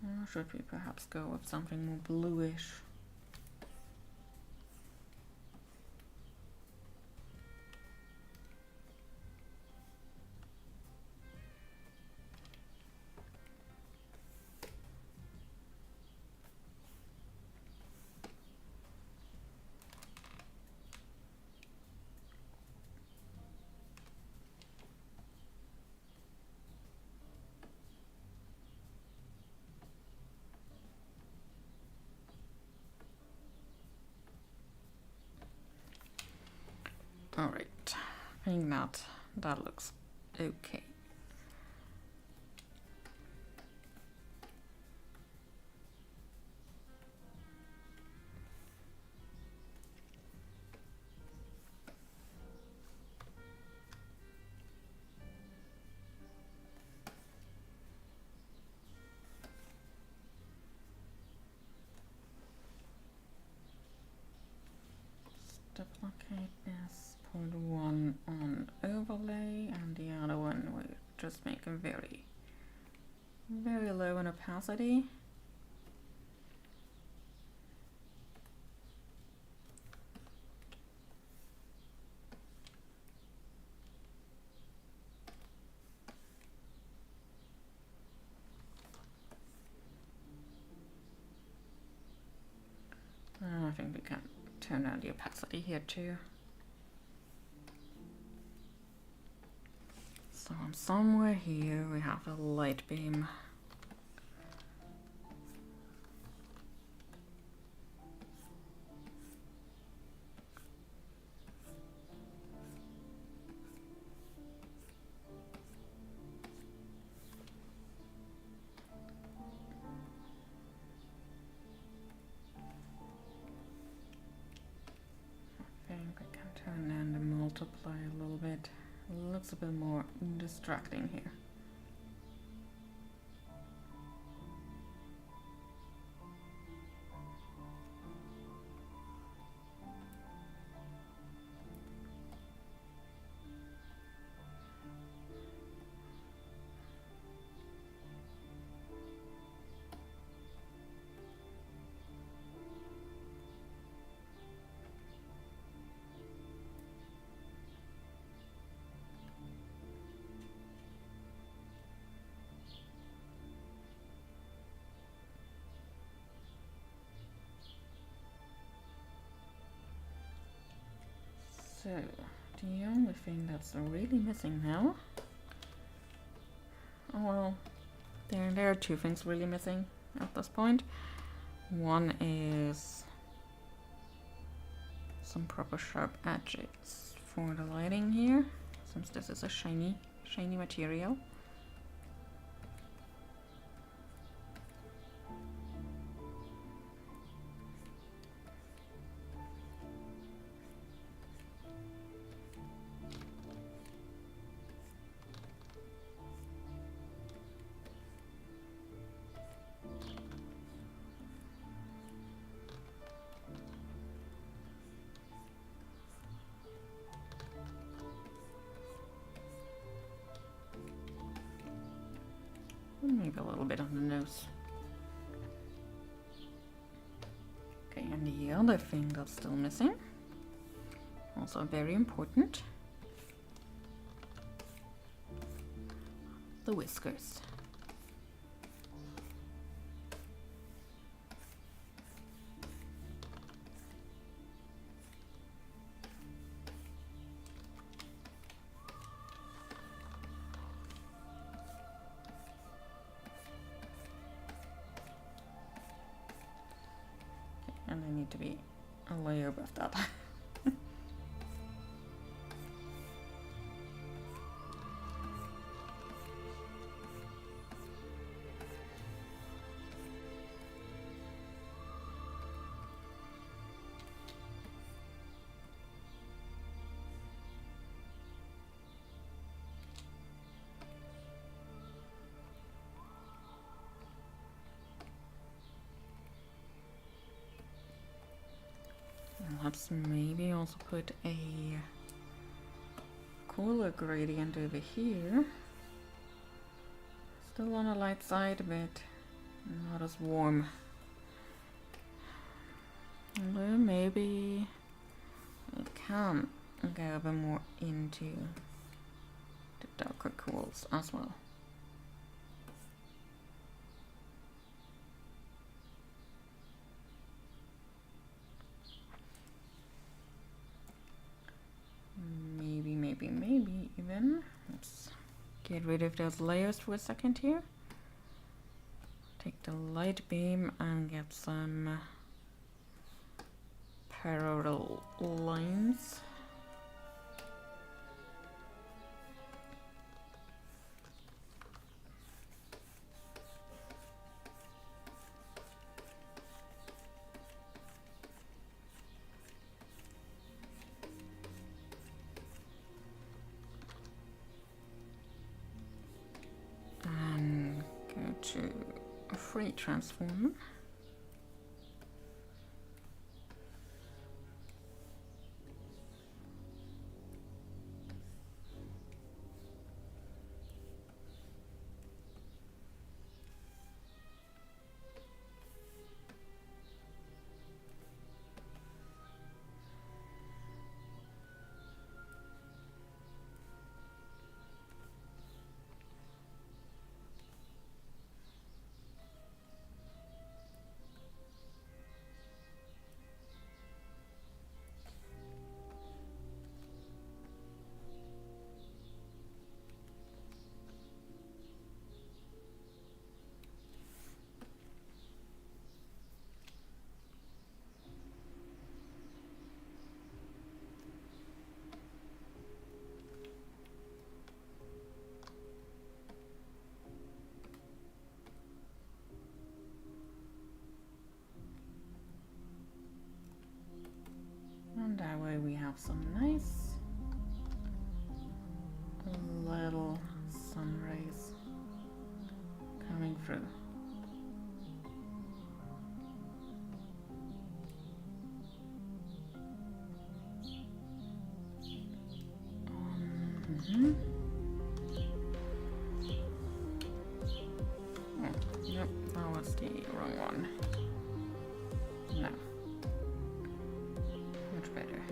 Or should we perhaps go with something more bluish? Alright, I think that looks okay. Duplicate this, put one on overlay and the other one will just make a very low in opacity. turn down the opacity here too. So somewhere here we have a light beam. I think I can turn down the multiply a little bit. It looks a bit more distracting here. So, the only thing that's really missing now... Oh well, there are two things really missing at this point. One is some proper sharp edges for the lighting here, since this is a shiny material. Maybe a little bit on the nose. Okay, and the other thing that's still missing, also very important, the whiskers. And they need to be a layer above that. Let's maybe also put a cooler gradient over here. Still on the light side, but not as warm. Although maybe it can go a bit more into the darker cools as well. Maybe even. Let's get rid of those layers for a second here. Take the light beam and get some parallel lines. To a free transform. have some nice little sun rays coming through. Yep, that was the wrong one. No. Much better.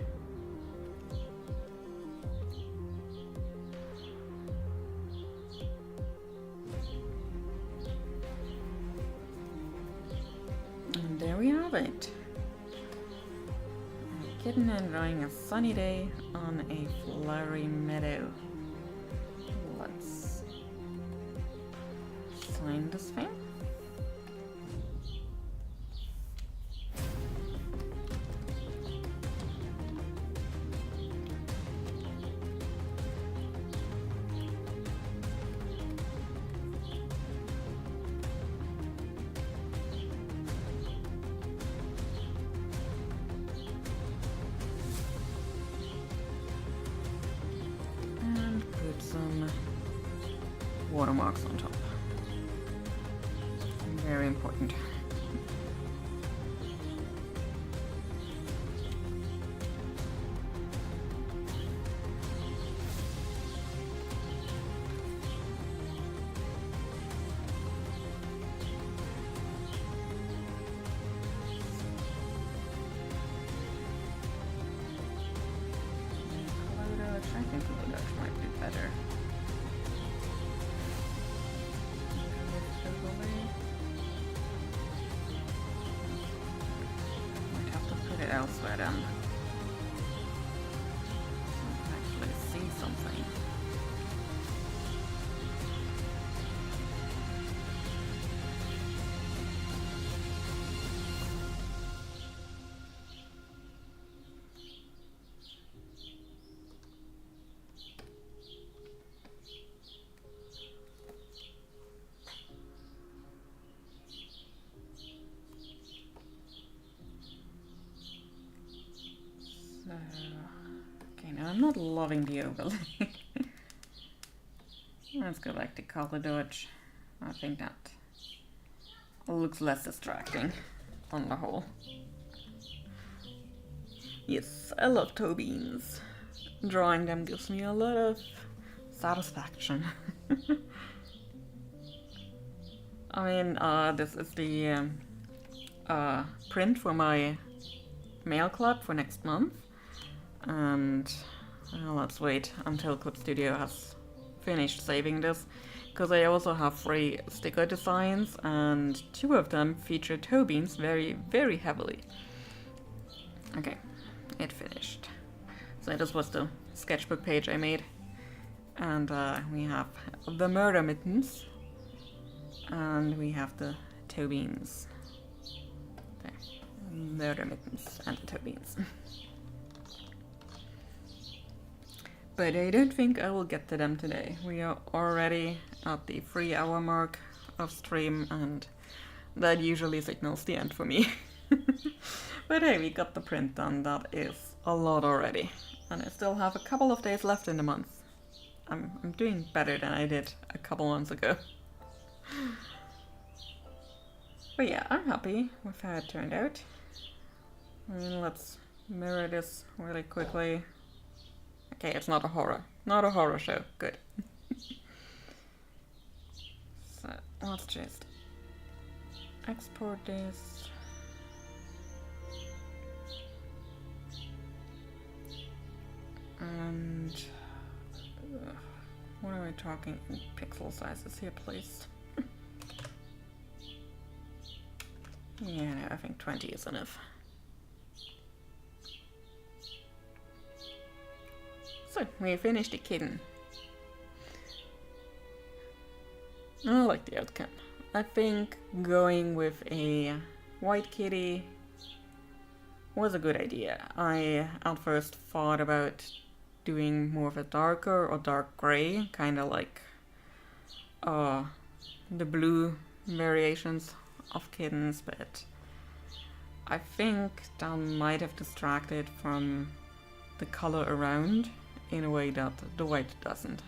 And there we have it. A kitten enjoying a sunny day on a flowery meadow. Let's sign this thing. Some watermarks on top. Very important. I think Dutch might be better. Might have to put it elsewhere then. So I can actually see something. Okay, now I'm not loving the overlay. Let's go back to color dodge. I think that looks less distracting on the whole. Yes, I love toe beans. Drawing them gives me a lot of satisfaction. I mean, this is the print for my mail club for next month. And well, let's wait until Clip Studio has finished saving this, because I also have 3 sticker designs and 2 of them feature toe beans very, very heavily. Okay, it finished. So this was the sketchbook page I made, and we have the murder mittens and we have the toe beans. There, murder mittens and the toe beans. But I don't think I will get to them today. We are already at the 3-hour mark of stream, and that usually signals the end for me. But hey, we got the print done. That is a lot already. And I still have a couple of days left in the month. I'm doing better than I did a couple months ago. But yeah, I'm happy with how it turned out. And let's mirror this really quickly. Okay, it's not a horror. Not a horror show. Good. So, let's just export this. And what are we talking in pixel sizes here, please? Yeah, no, I think 20 is enough. So, we finished the kitten. I like the outcome. I think going with a white kitty was a good idea. I at first thought about doing more of a darker or dark gray, kind of like the blue variations of kittens, but I think that might have distracted from the color around in a way that the white doesn't.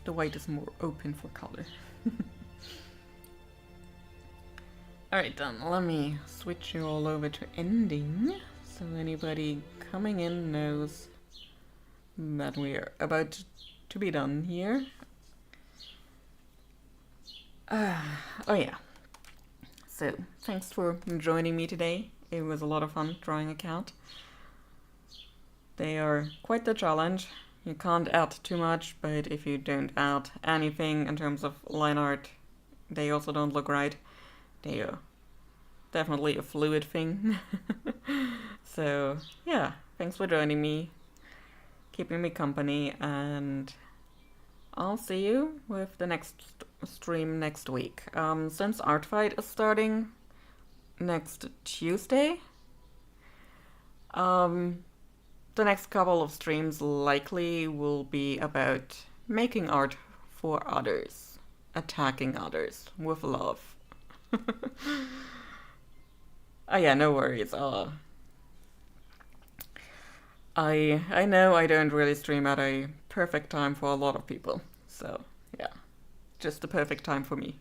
The white is more open for color. Alright then, let me switch you all over to ending, so anybody coming in knows that we are about to be done here. Oh yeah, so thanks for joining me today. It was a lot of fun drawing a cat. They are quite the challenge. You can't add too much, but if you don't add anything in terms of line art, they also don't look right. They are definitely a fluid thing. So yeah, thanks for joining me, keeping me company, and I'll see you with the next stream next week. Since Art Fight is starting next Tuesday, the next couple of streams likely will be about making art for others, attacking others with love. Oh yeah, no worries. I know I don't really stream at a perfect time for a lot of people, so yeah, just the perfect time for me.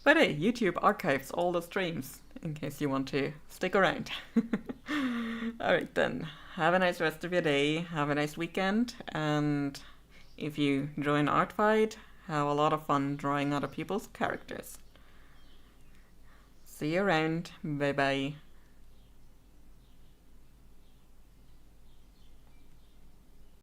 But hey, YouTube archives all the streams in case you want to stick around. Alright then, have a nice rest of your day, have a nice weekend, and if you join Art Fight, have a lot of fun drawing other people's characters. See you around, bye bye.